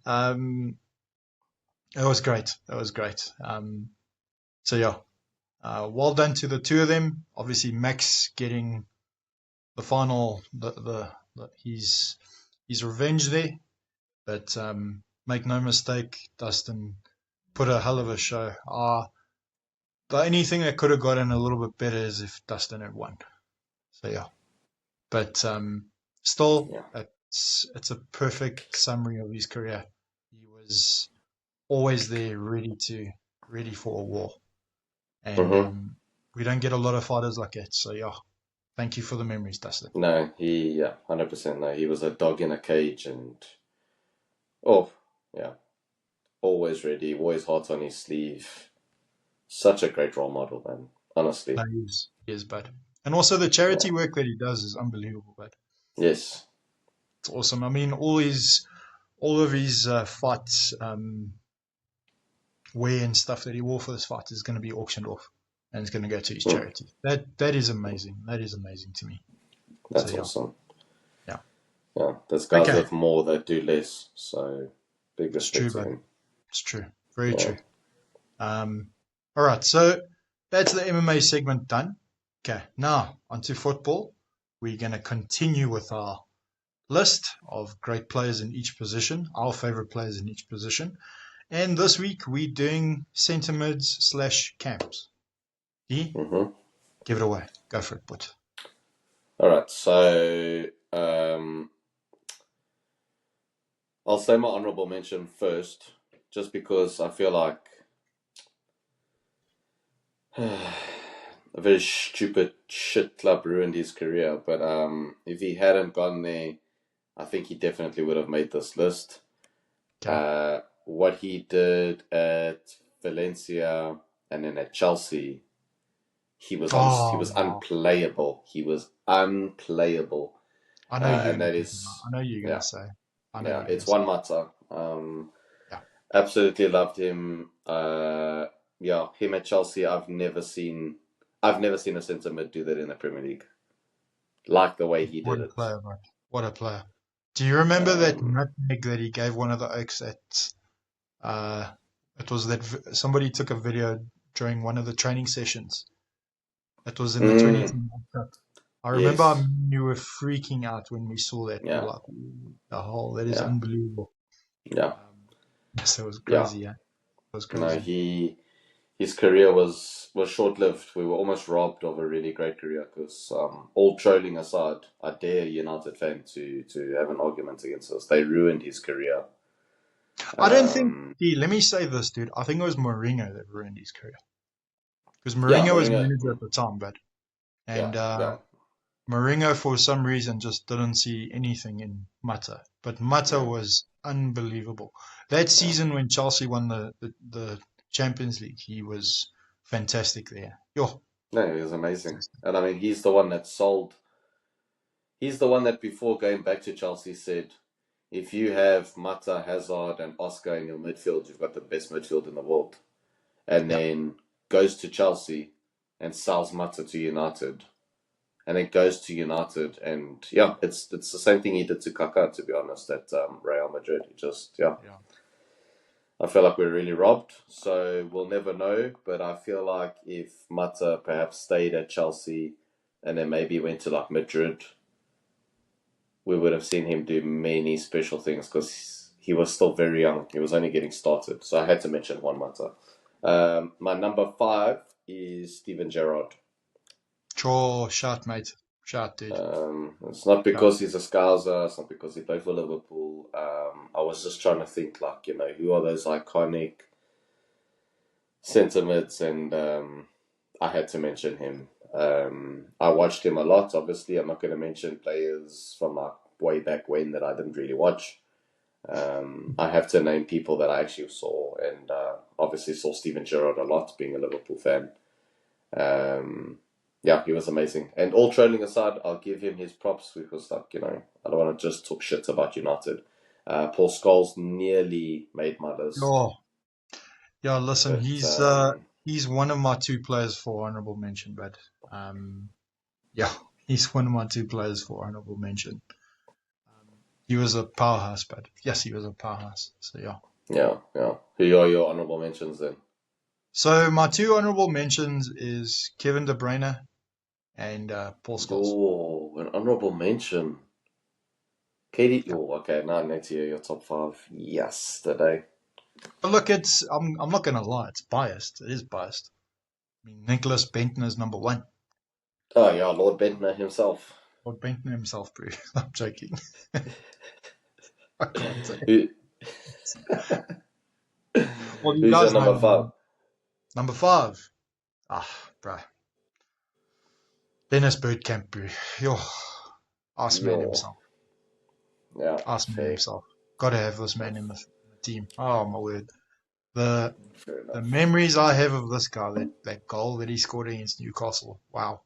Speaker 1: um, it was great. It was great. So yeah, well done to the two of them. Obviously, Max getting the final, his revenge there. But make no mistake, Dustin put a hell of a show. The only thing that could have gotten a little bit better is if Dustin had won. So yeah, but still,
Speaker 2: Yeah.
Speaker 1: it's a perfect summary of his career. He was always there, ready for a war, and
Speaker 2: Mm-hmm.
Speaker 1: we don't get a lot of fighters like that. So yeah, thank you for the memories, Dustin.
Speaker 2: No, yeah, 100% no. He was a dog in a cage and, oh, yeah, always ready, always heart on his sleeve. Such a great role model, man.
Speaker 1: No,
Speaker 2: Honestly.
Speaker 1: he is, bud. And also the
Speaker 2: Yeah.
Speaker 1: charity work that he does is unbelievable, bud.
Speaker 2: Yes.
Speaker 1: It's awesome. I mean, all of his fights, wear and stuff that he wore for this fight is going to be auctioned off, and it's going to go to his
Speaker 2: Hmm.
Speaker 1: charity. That is amazing. That is amazing to me. So
Speaker 2: That's
Speaker 1: yeah,
Speaker 2: awesome.
Speaker 1: yeah.
Speaker 2: Yeah. There's guys
Speaker 1: Okay,
Speaker 2: with more that do less. So big
Speaker 1: it's
Speaker 2: respect
Speaker 1: true,
Speaker 2: to
Speaker 1: bud.
Speaker 2: him.
Speaker 1: It's true. Very
Speaker 2: Yeah.
Speaker 1: true. All right. So that's the MMA segment done. Okay. Now onto football. We're going to continue with our list of great players in each position, our favorite players in each position. And this week we're doing centre mids slash camps. E,
Speaker 2: Mm-hmm.
Speaker 1: give it away. Go for it, but
Speaker 2: All right. So I'll say my honorable mention first, just because I feel like a very stupid shit club ruined his career. But if he hadn't gone there, I think he definitely would have made this list.
Speaker 1: okay.
Speaker 2: What he did at Valencia and then at Chelsea, he was
Speaker 1: Oh,
Speaker 2: unplayable. He was unplayable,
Speaker 1: I know you're
Speaker 2: and
Speaker 1: gonna
Speaker 2: that
Speaker 1: talk about.
Speaker 2: is
Speaker 1: I know you're gonna
Speaker 2: yeah,
Speaker 1: say. I know
Speaker 2: yeah.
Speaker 1: you're gonna
Speaker 2: It's
Speaker 1: say.
Speaker 2: one matter.
Speaker 1: Yeah.
Speaker 2: Absolutely loved him. Yeah, him at Chelsea. I've never seen a centre mid do that in the Premier League, like the way he
Speaker 1: What
Speaker 2: did
Speaker 1: a
Speaker 2: it.
Speaker 1: player, bro. What a player. Do you remember that
Speaker 2: Um,
Speaker 1: nutmeg that he gave one of the Oaks at? Uh, it was that somebody took a video during one of the training sessions. It was in the
Speaker 2: mm,
Speaker 1: 2010 World Cup. I remember
Speaker 2: yes,
Speaker 1: you were freaking out when we saw that. We were
Speaker 2: yeah,
Speaker 1: like, the whole, that is
Speaker 2: yeah,
Speaker 1: unbelievable.
Speaker 2: yeah,
Speaker 1: Yes, it was
Speaker 2: yeah.
Speaker 1: crazy, yeah. It was
Speaker 2: No,
Speaker 1: crazy.
Speaker 2: his career was short lived. We were almost robbed of a really great career because, all trolling aside, I dare a United fan to have an argument against us. They ruined his career.
Speaker 1: I don't think,
Speaker 2: Um,
Speaker 1: let me say this, dude. I think it was Mourinho that ruined his career. Because
Speaker 2: yeah,
Speaker 1: Mourinho was
Speaker 2: Mourinho.
Speaker 1: manager at the time, but,
Speaker 2: Yeah,
Speaker 1: and
Speaker 2: yeah,
Speaker 1: Mourinho, for some reason, just didn't see anything in Mata. But Mata
Speaker 2: yeah,
Speaker 1: was unbelievable. That
Speaker 2: yeah.
Speaker 1: season when Chelsea won the Champions League, he was fantastic there. Yo,
Speaker 2: No, he was amazing. And I mean, he's the one that sold. He's the one that before going back to Chelsea said, if you have Mata, Hazard, and Oscar in your midfield, you've got the best midfield in the world. And
Speaker 1: yeah,
Speaker 2: then goes to Chelsea and sells Mata to United. And then goes to United, and yeah, it's the same thing he did to Kaká, to be honest, at Real Madrid. He just, yeah. I feel like we're really robbed, so we'll never know. But I feel like if Mata perhaps stayed at Chelsea and then maybe went to like Madrid, we would have seen him do many special things because he was still very young. He was only getting started. So I had to mention Juan Mata. My number 5 is Steven Gerrard.
Speaker 1: sure, shout, mate. Shout, dude.
Speaker 2: It's not
Speaker 1: Shout.
Speaker 2: because he's a Scouser. It's not because he played for Liverpool. I was just trying to think, like, who are those iconic centre mids, and I had to mention him. I watched him a lot. Obviously, I'm not going to mention players from like way back when that I didn't really watch. I have to name people that I actually saw, and obviously saw Steven Gerrard a lot, being a Liverpool fan. Yeah, he was amazing. And all trolling aside, I'll give him his props because, like, I don't want to just talk shit about United. Paul Scholes nearly made my list.
Speaker 1: Oh, yeah, listen,
Speaker 2: But,
Speaker 1: he's one of my 2 players for honorable mention, but yeah, he's one of my 2 players for honorable mention. He was a powerhouse, but yes, he was a powerhouse. So yeah.
Speaker 2: yeah. Who are your honorable mentions then?
Speaker 1: So my 2 honorable mentions is Kevin De Bruyne and Paul Scholes.
Speaker 2: Oh, an honorable mention. Katie, oh, okay, now I need to hear your top 5 yesterday.
Speaker 1: But look, I'm not gonna lie, it's biased. It is biased. I mean, Nicholas Bentner is number 1.
Speaker 2: Oh, yeah, Lord Bentner himself.
Speaker 1: Lord Bentner himself, bro. I'm joking. I can't say.
Speaker 2: Who,
Speaker 1: Well, you
Speaker 2: who's your
Speaker 1: guys know
Speaker 2: number 5?
Speaker 1: number 5. Bruh. Dennis Bergkamp, bro. Yo, ask man
Speaker 2: Yo.
Speaker 1: himself.
Speaker 2: Yeah,
Speaker 1: Ask man
Speaker 2: fair.
Speaker 1: himself. Got to have this man in the team. Oh my word. The
Speaker 2: Fair enough.
Speaker 1: memories I have of this guy, that goal that he scored against Newcastle. Wow.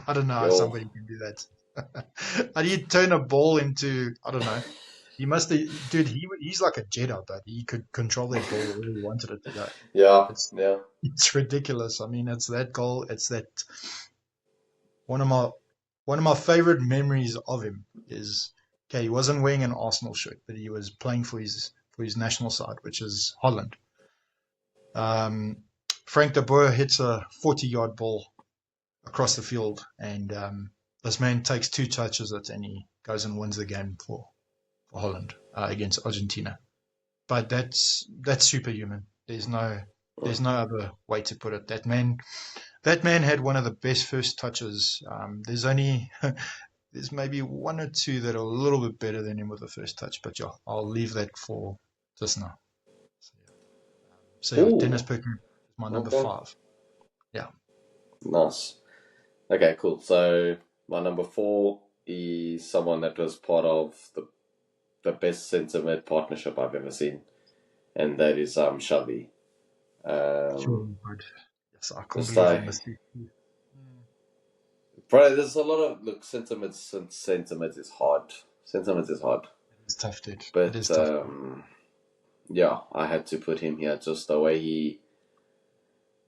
Speaker 1: I don't know how
Speaker 2: Yo.
Speaker 1: somebody can do that. How do you turn a ball into, I don't know. He must have, dude, he's like a Jedi, but he could control that ball where he wanted it to go.
Speaker 2: Yeah,
Speaker 1: It's,
Speaker 2: yeah.
Speaker 1: it's ridiculous. I mean, it's that goal. It's that one of my favorite memories of him is, okay, he wasn't wearing an Arsenal shirt, but he was playing for his national side, which is Holland. Frank de Boer hits a 40-yard ball across the field, and this man takes 2 touches it, and he goes and wins the game for Holland against Argentina. But that's superhuman. There's no other way to put it. That man had one of the best first touches. There's maybe 1 or 2 that are a little bit better than him with the first touch, but yeah, I'll leave that for just now. So yeah, Dennis
Speaker 2: Ooh,
Speaker 1: Bergkamp is my number
Speaker 2: okay.
Speaker 1: 5. Yeah.
Speaker 2: Nice. Okay, cool. So my number 4 is someone that was part of the best centre mid partnership I've ever seen, and that is Xavi.
Speaker 1: Sure, but yes, I can't
Speaker 2: Just
Speaker 1: believe I
Speaker 2: like,
Speaker 1: missed you.
Speaker 2: bro, there's a lot of look. Sentiment is hard. Sentiment is hard,
Speaker 1: It's tough, dude. It
Speaker 2: but
Speaker 1: is tough.
Speaker 2: yeah, I had to put him here. Just the way he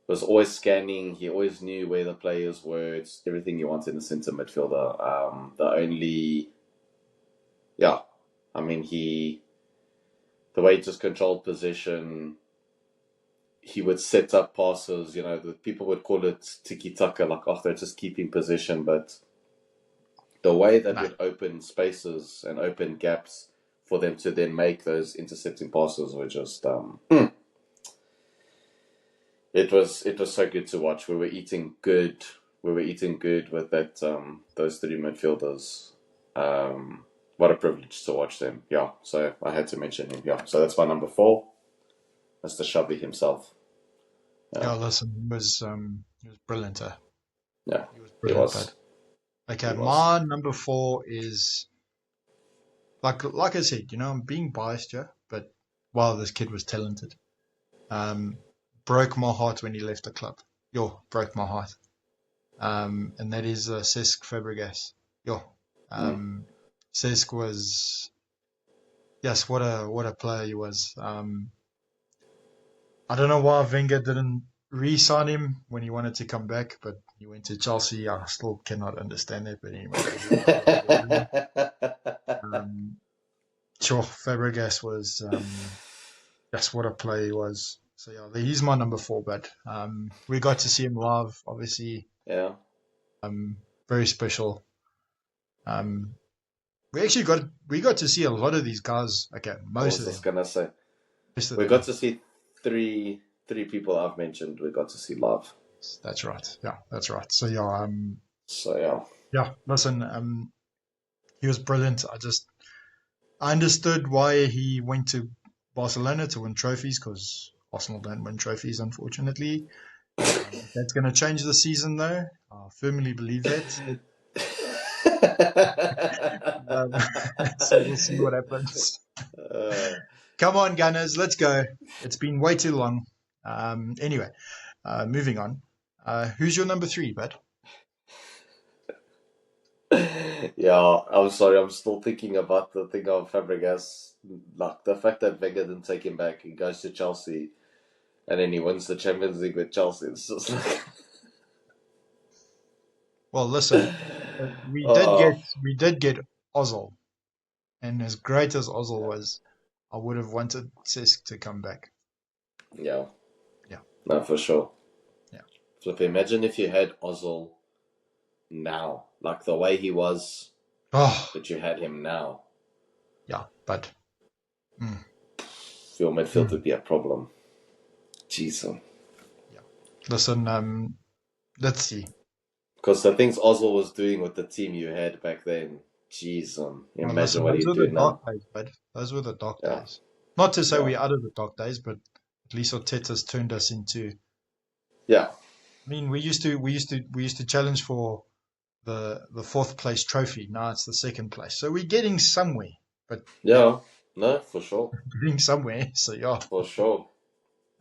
Speaker 2: was always scanning. He always knew where the players were. It's everything you want in a centre midfielder. The only, yeah, I mean, the way he just controlled possession. He would set up passes. The people would call it tiki taka, like, oh, they're just keeping possession, but the way that
Speaker 1: No,
Speaker 2: would open spaces and open gaps for them to then make those intercepting passes were just it was so good to watch. We were eating good. With that those 3 midfielders. What a privilege to watch them. Yeah, so I had to mention him. Yeah, so that's my number 4, Mr. Shabby himself.
Speaker 1: yeah, listen, he was brilliant.
Speaker 2: Yeah,
Speaker 1: He was
Speaker 2: he
Speaker 1: brilliant, bud.
Speaker 2: was.
Speaker 1: Okay,
Speaker 2: He was.
Speaker 1: my number 4 is like I said, I'm being biased here, but wow, this kid was talented. broke my heart when he left the club. Broke my heart. And that is Cesc Fabregas. Cesc was, yes, what a player he was. I don't know why Wenger didn't re-sign him when he wanted to come back, but he went to Chelsea. I still cannot understand it, but anyway, Fabregas was, that's what a player he was. So yeah, he's my number 4, but we got to see him live, obviously.
Speaker 2: Yeah.
Speaker 1: Very special. We got to see a lot of these guys. Okay, most of them.
Speaker 2: I was just gonna say, we got to see three people I've mentioned. We got to see live.
Speaker 1: That's right. Yeah, that's right. So yeah.
Speaker 2: Yeah.
Speaker 1: Listen, he was brilliant. I understood why he went to Barcelona to win trophies, because Arsenal don't win trophies, unfortunately. That's going to change the season, though. I firmly believe that. So we'll see what happens. Come on, Gunners, let's go. It's been way too long. Anyway, moving on. Who's your number 3, bud?
Speaker 2: Yeah, I'm sorry. I'm still thinking about the thing of Fabregas. Like the fact that Wenger didn't take him back. He goes to Chelsea, and then he wins the Champions League with Chelsea. It's just like...
Speaker 1: Well, listen, we did get Ozil, and as great as Ozil was, I would have wanted Cesc to come back.
Speaker 2: Yeah.
Speaker 1: Yeah.
Speaker 2: No, for sure.
Speaker 1: Yeah.
Speaker 2: Flip, imagine if you had Ozil now, like the way he was, but you had him now.
Speaker 1: Yeah, but
Speaker 2: your midfield would be a problem. Jeez.
Speaker 1: Yeah. Listen, let's see.
Speaker 2: Because the things Ozil was doing with the team you had back then, jeez, imagine what he's doing now.
Speaker 1: Those were the dark days. Not to say we're out of the dark days, but at least Arteta's turned us into.
Speaker 2: Yeah.
Speaker 1: I mean, we used to challenge for the 4th place trophy. Now it's the 2nd place, so we're getting somewhere. But
Speaker 2: no, for sure.
Speaker 1: Getting somewhere. So yeah.
Speaker 2: For sure.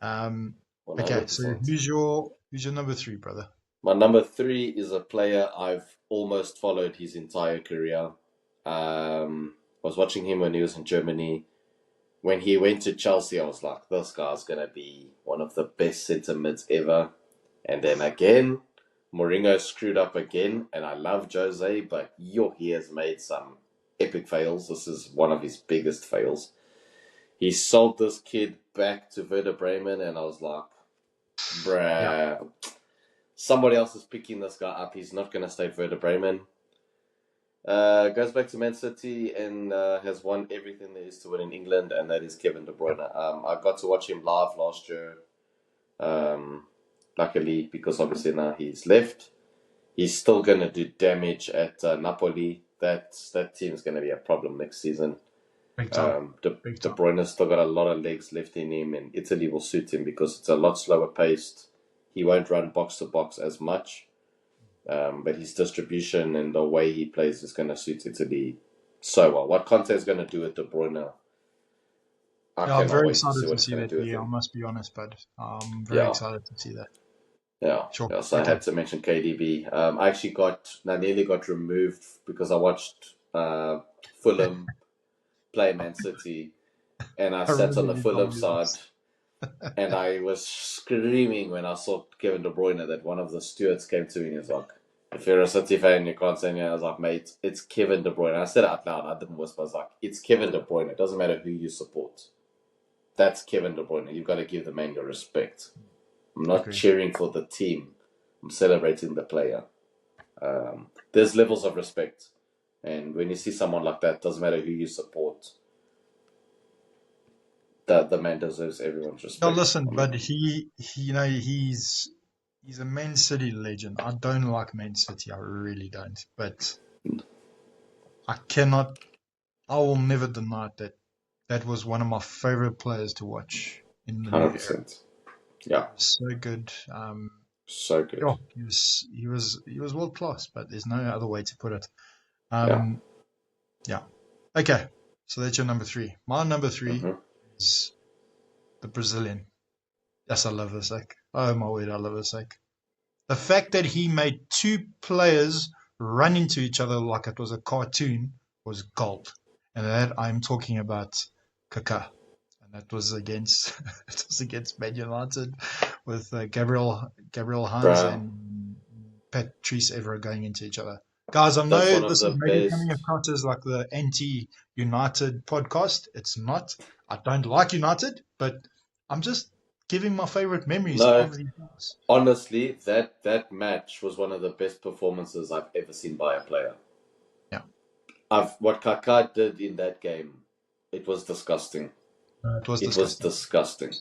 Speaker 1: 100%. Okay, so who's your number 3, brother?
Speaker 2: My number 3 is a player I've almost followed his entire career. I was watching him when he was in Germany. When he went to Chelsea, I was like, this guy's going to be one of the best centre mids ever. And then again, Mourinho screwed up again. And I love Jose, but he has made some epic fails. This is one of his biggest fails. He sold this kid back to Werder Bremen, and I was like, bruh, somebody else is picking this guy up. He's not going to stay at Werder Bremen. Goes back to Man City and has won everything there is to win in England, and that is Kevin De Bruyne. I got to watch him live last year, luckily, because obviously now he's left. He's still going to do damage at Napoli. That team's going to be a problem next season. De Bruyne's still got a lot of legs left in him, and Italy will suit him because it's a lot slower paced. He won't run box to box as much, but his distribution and the way he plays is going to suit Italy so well. What Conte is going to do with De Bruyne,
Speaker 1: I'm very excited to see that. I must be honest, bud. I'm very excited to see that.
Speaker 2: Yeah, sure. Yeah, so I had to mention KDB. I nearly got removed because I watched Fulham play Man City, and I sat on the Fulham side, and I was screaming when I saw Kevin De Bruyne that one of the stewards came to me and he was like, if you're a City fan, you can't say anything. I was like, mate, it's Kevin De Bruyne. I said it out loud. I didn't whisper. I was like, it's Kevin De Bruyne. It doesn't matter who you support. That's Kevin De Bruyne. You've got to give the man your respect. I'm not cheering for the team. I'm celebrating the player. There's levels of respect. And when you see someone like that, doesn't matter who you support, the man deserves everyone's respect.
Speaker 1: No, listen, but he's a Man City legend. I don't like Man City. I really don't. But I will never deny that was one of my favorite players to watch in the
Speaker 2: 100%. Yeah.
Speaker 1: So good.
Speaker 2: So good.
Speaker 1: Yeah, he was world class, but there's no other way to put it. Yeah. Okay. So that's your number 3. My number 3 is the Brazilian. Yes, I love this act. Oh my word, I love this act. The fact that he made two players run into each other like it was a cartoon was gold. And that I'm talking about Kaká. And that was against it was against Man United with Gabriel Hans
Speaker 2: Bruh,
Speaker 1: and Patrice Evra going into each other. Guys, I
Speaker 2: that's
Speaker 1: know
Speaker 2: one of
Speaker 1: this
Speaker 2: the
Speaker 1: is maybe coming
Speaker 2: best.
Speaker 1: across as like the anti-United podcast. It's not. I don't like United, but I'm just giving my favorite memories
Speaker 2: No,
Speaker 1: of these guys.
Speaker 2: honestly, that match was one of the best performances I've ever seen by a player.
Speaker 1: Yeah,
Speaker 2: What Kaká did in that game, it was disgusting.
Speaker 1: it was
Speaker 2: It was
Speaker 1: disgusting.
Speaker 2: disgusting.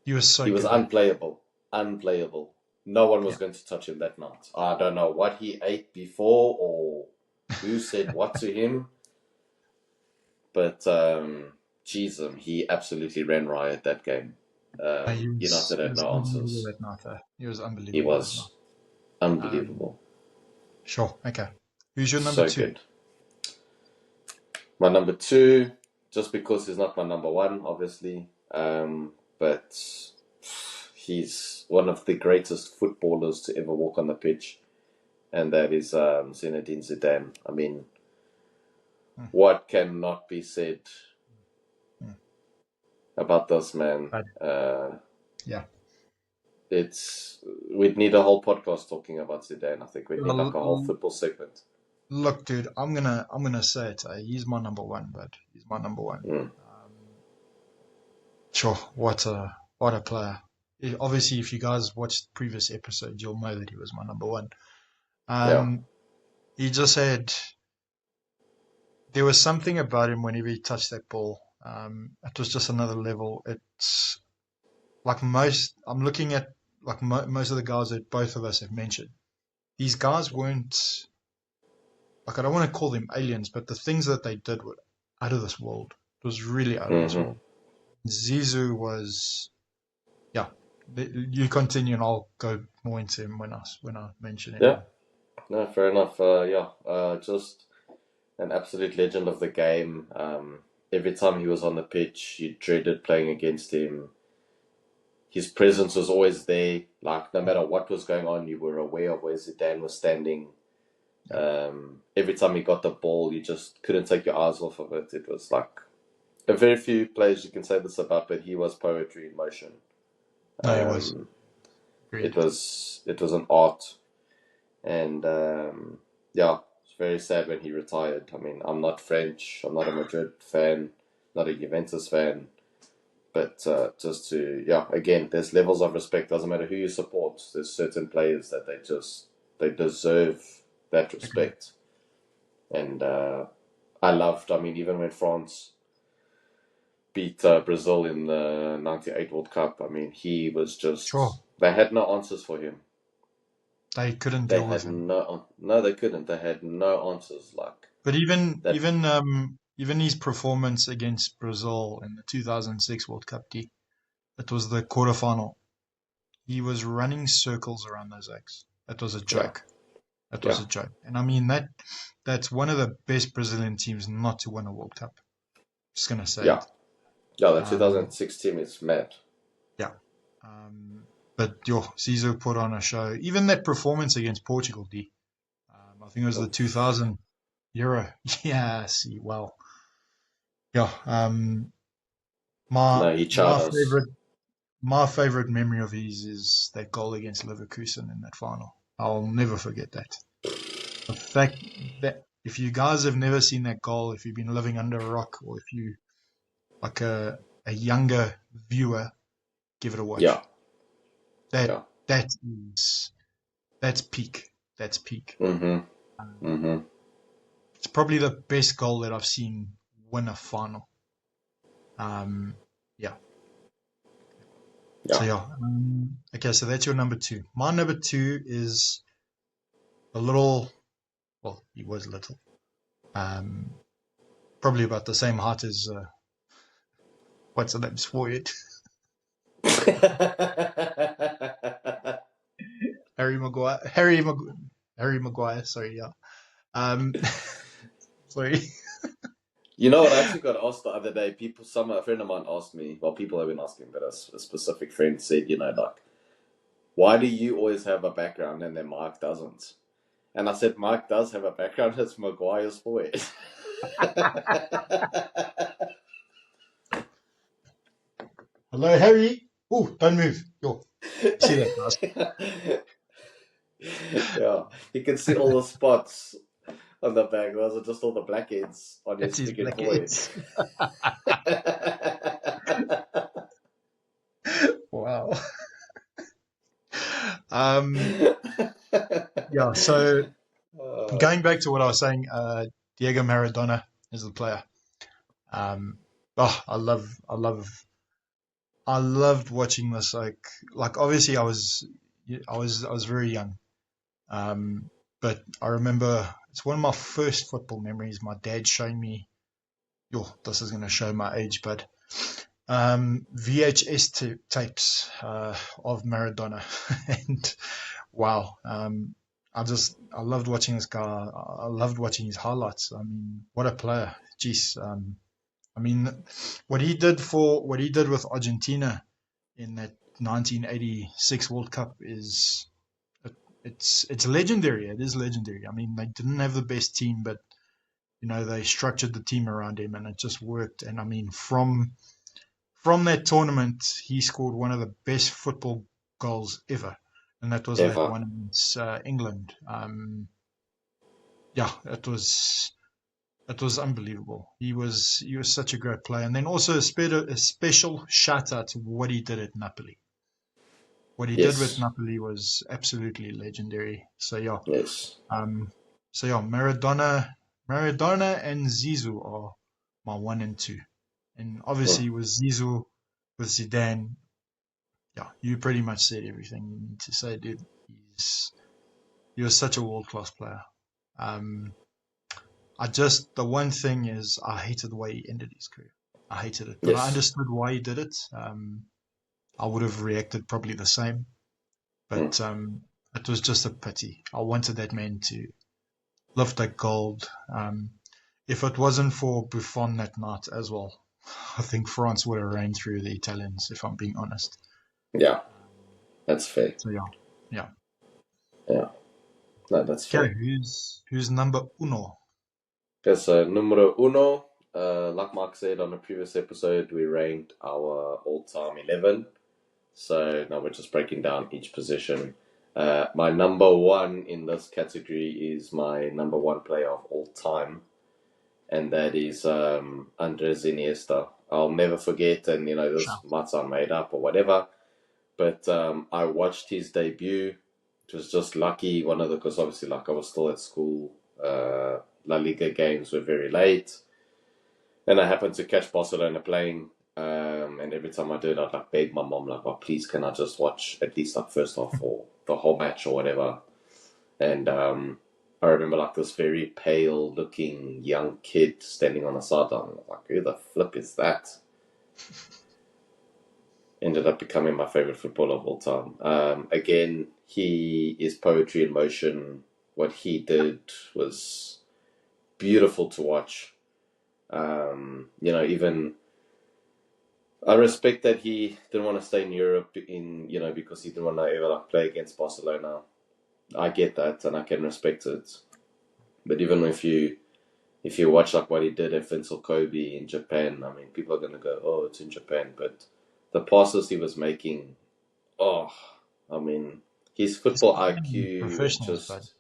Speaker 1: He was so
Speaker 2: He was
Speaker 1: good, eh?
Speaker 2: unplayable. Unplayable. No one was
Speaker 1: Yeah.
Speaker 2: going to touch him that night. I don't know what he ate before or who said what to him, but he absolutely ran riot that game. United
Speaker 1: He
Speaker 2: had
Speaker 1: was
Speaker 2: no
Speaker 1: unbelievable
Speaker 2: answers.
Speaker 1: that night. He was
Speaker 2: He
Speaker 1: unbelievable that night.
Speaker 2: was unbelievable.
Speaker 1: Sure. Okay. Who's your number
Speaker 2: So
Speaker 1: two?
Speaker 2: good. My number two, just because he's not my number one, obviously, but he's one of the greatest footballers to ever walk on the pitch, and that is Zinedine Zidane. I mean,
Speaker 1: Hmm,
Speaker 2: what cannot be said
Speaker 1: hmm.
Speaker 2: about this man?
Speaker 1: But yeah.
Speaker 2: It's we'd need a whole podcast talking about Zidane. I think we'd need like
Speaker 1: Well,
Speaker 2: a whole football segment.
Speaker 1: look, dude, I'm gonna say it. He's my number one, but he's my number one.
Speaker 2: Mm.
Speaker 1: Um, sure. What a player. Obviously, if you guys watched previous episodes, you'll know that he was my number one.
Speaker 2: Yeah.
Speaker 1: Um, he just had there was something about him whenever he touched that ball. It was just another level. It's like I'm looking at like most of the guys that both of us have mentioned. These guys weren't like I don't want to call them aliens, but the things that they did were out of this world. It was really out of this
Speaker 2: Hmm.
Speaker 1: world. Zizou was, yeah. You continue, and I'll go more into him when I mention him.
Speaker 2: Yeah. No, fair enough. Yeah. Just an absolute legend of the game. Every time he was on the pitch, you dreaded playing against him. His presence was always there. Like no matter what was going on, you were aware of where Zidane was standing.
Speaker 1: Yeah,
Speaker 2: Every time he got the ball, you just couldn't take your eyes off of it. It was like a very few players you can say this about, but he was poetry in motion.
Speaker 1: no, he was
Speaker 2: Um,
Speaker 1: agreed.
Speaker 2: it was an art, and yeah, it's very sad when he retired. I mean, I'm not French. I'm not a Madrid fan. Not a Juventus fan. But just to yeah, again, there's levels of respect. Doesn't matter who you support. There's certain players that they deserve that
Speaker 1: Agreed.
Speaker 2: respect. And I loved. I mean, even when France beat Brazil in the '98 World Cup, I mean, he was
Speaker 1: Sure,
Speaker 2: just. They had no answers for him.
Speaker 1: they couldn't
Speaker 2: They
Speaker 1: deal with
Speaker 2: had
Speaker 1: him.
Speaker 2: no, they couldn't. They had no answers like
Speaker 1: But
Speaker 2: that.
Speaker 1: even his performance against Brazil in the 2006 World Cup, it was the quarterfinal. He was running circles around those eggs. It was a
Speaker 2: Yeah,
Speaker 1: joke. It was
Speaker 2: yeah,
Speaker 1: a joke. And I mean that's one of the best Brazilian teams not to win a World Cup. Just gonna say
Speaker 2: yeah,
Speaker 1: it.
Speaker 2: yeah. The
Speaker 1: Um,
Speaker 2: 2006 team is mad.
Speaker 1: yeah. But yo, Zizou put on a show. Even that performance against Portugal, I think it was the
Speaker 2: Oh,
Speaker 1: 2000 Euro. Yeah, see, well, yeah. My
Speaker 2: no, he
Speaker 1: my
Speaker 2: charred us.
Speaker 1: favorite memory of his is that goal against Leverkusen in that final. I'll never forget that. The fact that if you guys have never seen that goal, if you've been living under a rock, or if you like a younger viewer, give it a
Speaker 2: Yeah,
Speaker 1: watch. That
Speaker 2: yeah.
Speaker 1: that is that's peak. That's peak.
Speaker 2: Mm-hmm.
Speaker 1: Um,
Speaker 2: Mm-hmm.
Speaker 1: it's probably the best goal that I've seen win a final. Um, yeah. So
Speaker 2: Yeah.
Speaker 1: yeah. Okay, so that's your number two. My number two is a little. Well, he was little. Um, probably about the same height as what's the name's forward, Harry Maguire. Harry Maguire. Sorry, yeah. Um, sorry.
Speaker 2: You know what? I actually got asked the other day. A friend of mine asked me. Well, people have been asking, but a specific friend said, like, why do you always have a background and then Mark doesn't? And I said, Mark does have a background. It's Maguire's forehead.
Speaker 1: Hello, Harry. Oh, don't move. Yo, you see that, guys?
Speaker 2: Yeah, you can see all the spots on the back. Those are just all the blackheads on
Speaker 1: It's
Speaker 2: his
Speaker 1: his
Speaker 2: freaking forehead.
Speaker 1: blackheads. Wow. Yeah. So
Speaker 2: Uh,
Speaker 1: going back to what I was saying, Diego Maradona is the player. Um, oh, I loved watching this. Like obviously I was very young. But I remember it's one of my first football memories. My dad showing me. Yo, this is going to show my age, but VHS tapes of Maradona, and wow, I loved watching this guy. I loved watching his highlights. I mean, what a player! Jeez, I mean, what he did with Argentina in that 1986 World Cup is it's legendary. It is legendary. I mean, they didn't have the best team, but they structured the team around him, and it just worked. And I mean, from that tournament, he scored one of the best football goals ever, and that was that
Speaker 2: ever.
Speaker 1: one against England. Yeah, it was unbelievable. He was such a great player, and then also a special shout out to what he did at Napoli. What he did with
Speaker 2: Yes.
Speaker 1: Napoli was absolutely legendary. So yeah,
Speaker 2: Yes.
Speaker 1: um, Maradona and Zizou are my one and two, and
Speaker 2: Mm.
Speaker 1: obviously with Zizou, with Zidane, yeah, you pretty much said everything you need to say, dude. He was such a world class player. Um, the one thing is I hated the way he ended his career. I hated it, but I
Speaker 2: Yes.
Speaker 1: understood why he did it. I would have reacted probably the same,
Speaker 2: Mm.
Speaker 1: but it was just a pity. I wanted that man to lift that gold. If it wasn't for Buffon that night as well, I think France would have reigned through the Italians, if I'm being honest.
Speaker 2: Yeah,
Speaker 1: Um,
Speaker 2: that's fair.
Speaker 1: so yeah, yeah.
Speaker 2: Yeah, no, that's
Speaker 1: Okay,
Speaker 2: fair.
Speaker 1: who's number uno?
Speaker 2: Okay, so numero uno, like Mark said on the previous episode, we ranked our all-time 11. So now we're just breaking down each position. My number one in this category is my number one player of all time, and that is Andres Iniesta. I'll never forget, and this
Speaker 1: Shout.
Speaker 2: might sound made up or whatever, but I watched his debut. It was just lucky, because obviously, like, I was still at school. La Liga games were very late, and I happened to catch Barcelona playing. And every time I did, I'd like beg my mom, like, "Oh, please, can I just watch at least like first half or the whole match or whatever?" And I remember like this very pale looking young kid standing on the sideline. Like, who the flip is that? Ended up becoming my favorite footballer of all time. Again, he is poetry in motion. What he did was beautiful to watch. Even I respect that he didn't want to stay in Europe because he didn't want to ever like play against Barcelona. I get that and I can respect it. But even if you watch like what he did at Vincent Kobe in Japan, I mean, people are gonna go, "Oh, it's in Japan," but the passes he was making, oh, I mean, his
Speaker 1: He's
Speaker 2: football
Speaker 1: still playing against
Speaker 2: IQ
Speaker 1: professionals, but
Speaker 2: just,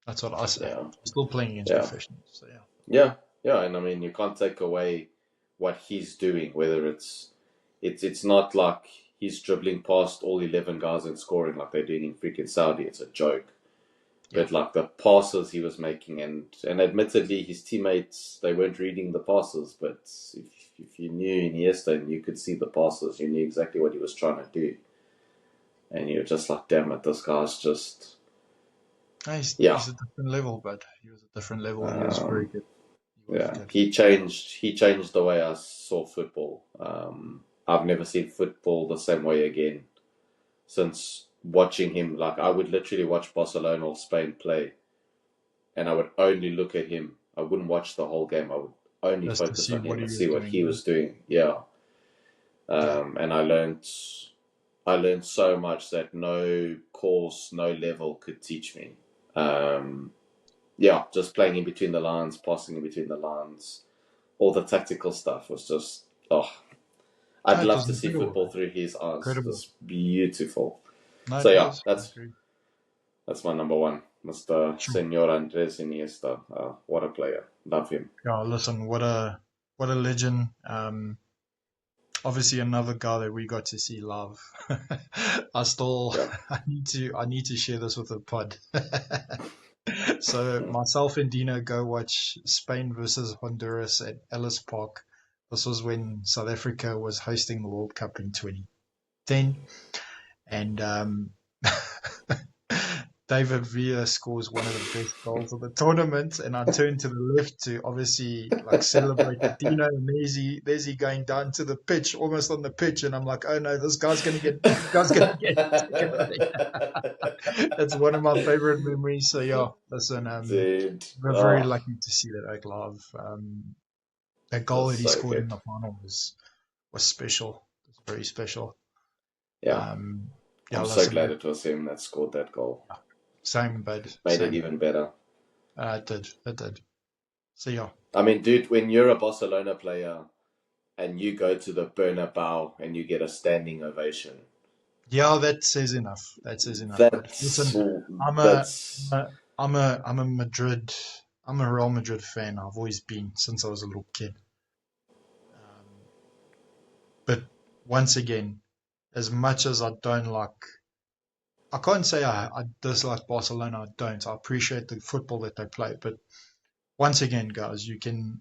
Speaker 1: that's what I say.
Speaker 2: yeah,
Speaker 1: Still playing against
Speaker 2: yeah,
Speaker 1: professionals. So yeah.
Speaker 2: yeah, yeah. And I mean, you can't take away what he's doing. Whether it's not like he's dribbling past all 11 guys and scoring like they're doing in freaking Saudi. It's a joke.
Speaker 1: Yeah.
Speaker 2: But like the passes he was making, and admittedly his teammates, they weren't reading the passes, but if you knew Iniesta and you could see the passes, you knew exactly what he was trying to do, and you're just like, damn it, this guy's just,
Speaker 1: No,
Speaker 2: yeah,
Speaker 1: he's a different level, but he was a different level. He was very
Speaker 2: um,
Speaker 1: good. He was
Speaker 2: yeah.
Speaker 1: good.
Speaker 2: He changed the way I saw football. I've never seen football the same way again since watching him. Like, I would literally watch Barcelona or Spain play, and I would only look at him. I wouldn't watch the whole game. I would only
Speaker 1: just to
Speaker 2: focus
Speaker 1: see
Speaker 2: on
Speaker 1: what
Speaker 2: him
Speaker 1: he
Speaker 2: and
Speaker 1: was
Speaker 2: see what
Speaker 1: doing.
Speaker 2: he was doing. Yeah.
Speaker 1: Yeah,
Speaker 2: And I learned so much that no course, no level could teach me. Yeah, just playing in between the lines, passing in between the lines, all the tactical stuff was just, oh, I'd
Speaker 1: it
Speaker 2: love
Speaker 1: was
Speaker 2: to see
Speaker 1: incredible.
Speaker 2: football through his eyes.
Speaker 1: Incredible.
Speaker 2: Just beautiful.
Speaker 1: No,
Speaker 2: So
Speaker 1: it
Speaker 2: yeah,
Speaker 1: was. I agree.
Speaker 2: that's my number one, Mr.
Speaker 1: Sure.
Speaker 2: Senor Andres Iniesta. What a player! Love him.
Speaker 1: Yeah, listen, what a legend. Obviously another guy that we got to see live. I still
Speaker 2: Yeah.
Speaker 1: I need to share this with the pod. So myself and Dino go watch Spain versus Honduras at Ellis Park. This was when South Africa was hosting the World Cup in 2010, and David Villa scores one of the best goals of the tournament, and I turn to the left to obviously like celebrate with Dino, and there's he going down to the pitch, almost on the pitch, and I'm like, oh no, this guy's gonna get taken away. That's one of my favorite memories. So yeah, listen,
Speaker 2: Dude,
Speaker 1: we're very lucky to see that out live. That goal
Speaker 2: that's
Speaker 1: that he
Speaker 2: so
Speaker 1: scored in
Speaker 2: good.
Speaker 1: the final was special. It was very special.
Speaker 2: Yeah,
Speaker 1: Um, yeah,
Speaker 2: I'm so
Speaker 1: listen,
Speaker 2: glad it was him that scored that goal.
Speaker 1: same, bud,
Speaker 2: Made it
Speaker 1: same.
Speaker 2: even better.
Speaker 1: It did. So yeah,
Speaker 2: I mean, dude, when you're a Barcelona player and you go to the Bernabeu and you get a standing ovation,
Speaker 1: yeah, that says enough. That says enough. But
Speaker 2: that's
Speaker 1: listen, I'm a,
Speaker 2: that's
Speaker 1: I'm a Madrid, I'm a Real Madrid fan. I've always been since I was a little kid. Um, but once again, as much as I don't like, I can't say I dislike Barcelona. I don't. I appreciate the football that they play. But once again, guys, you can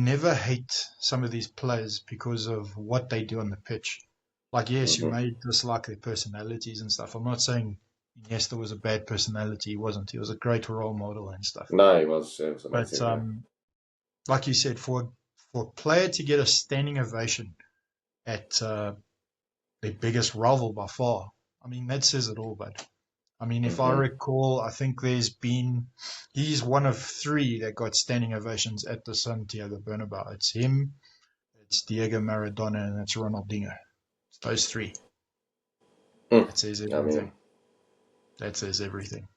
Speaker 1: never hate some of these players because of what they do on the pitch. Like, yes, you
Speaker 2: mhm.
Speaker 1: may dislike their personalities and stuff. I'm not saying Iniesta was a bad personality. He wasn't. He was a great role model and stuff.
Speaker 2: No, it was
Speaker 1: But
Speaker 2: amazing. Yeah,
Speaker 1: like you said, for a player to get a standing ovation at their biggest rival by far, I mean, that says it all, bud. I mean, if I
Speaker 2: hmm
Speaker 1: recall, I think he's one of three that got standing ovations at the Santiago Bernabeu. It's him, it's Diego Maradona, and it's Ronaldinho. It's those three. That says
Speaker 2: I mean,
Speaker 1: everything. That says everything.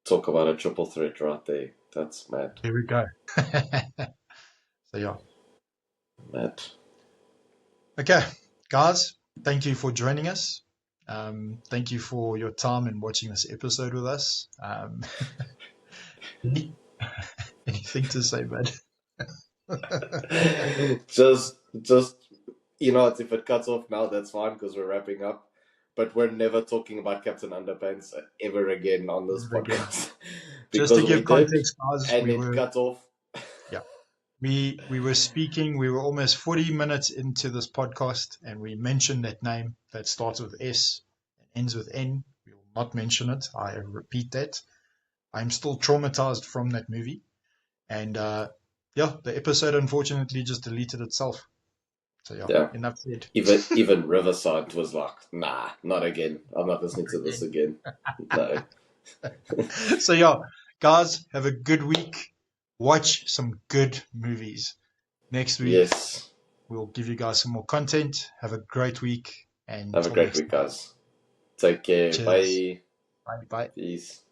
Speaker 2: talk about a triple threat right there. That's mad,
Speaker 1: Here we go. So yeah.
Speaker 2: mad.
Speaker 1: Okay, guys, thank you for joining us. Thank you for your time and watching this episode with us. Any- anything to say, bud?
Speaker 2: just you know, if it cuts off now, that's fine because we're wrapping up. But we're never talking about Captain Underpants ever again on this
Speaker 1: Again,
Speaker 2: podcast
Speaker 1: just to
Speaker 2: because we
Speaker 1: give
Speaker 2: did,
Speaker 1: context, guys,
Speaker 2: and it cut off.
Speaker 1: yeah, we were speaking. We were almost 40 minutes into this podcast, and we mentioned that name that starts with S and ends with N. We will not mention it. I repeat that. I'm still traumatized from that movie. And yeah, the episode unfortunately just deleted itself. So yeah,
Speaker 2: Yeah,
Speaker 1: enough said.
Speaker 2: even Riverside was like, nah, not again. I'm not listening to this again. No.
Speaker 1: So yeah, guys, have a good week. Watch some good movies. Next week,
Speaker 2: Yes.
Speaker 1: we'll give you guys some more content. Have a great week. And
Speaker 2: Have a
Speaker 1: until
Speaker 2: great
Speaker 1: next
Speaker 2: week,
Speaker 1: time.
Speaker 2: guys. Take care.
Speaker 1: Cheers.
Speaker 2: Bye.
Speaker 1: Bye bye.
Speaker 2: Peace.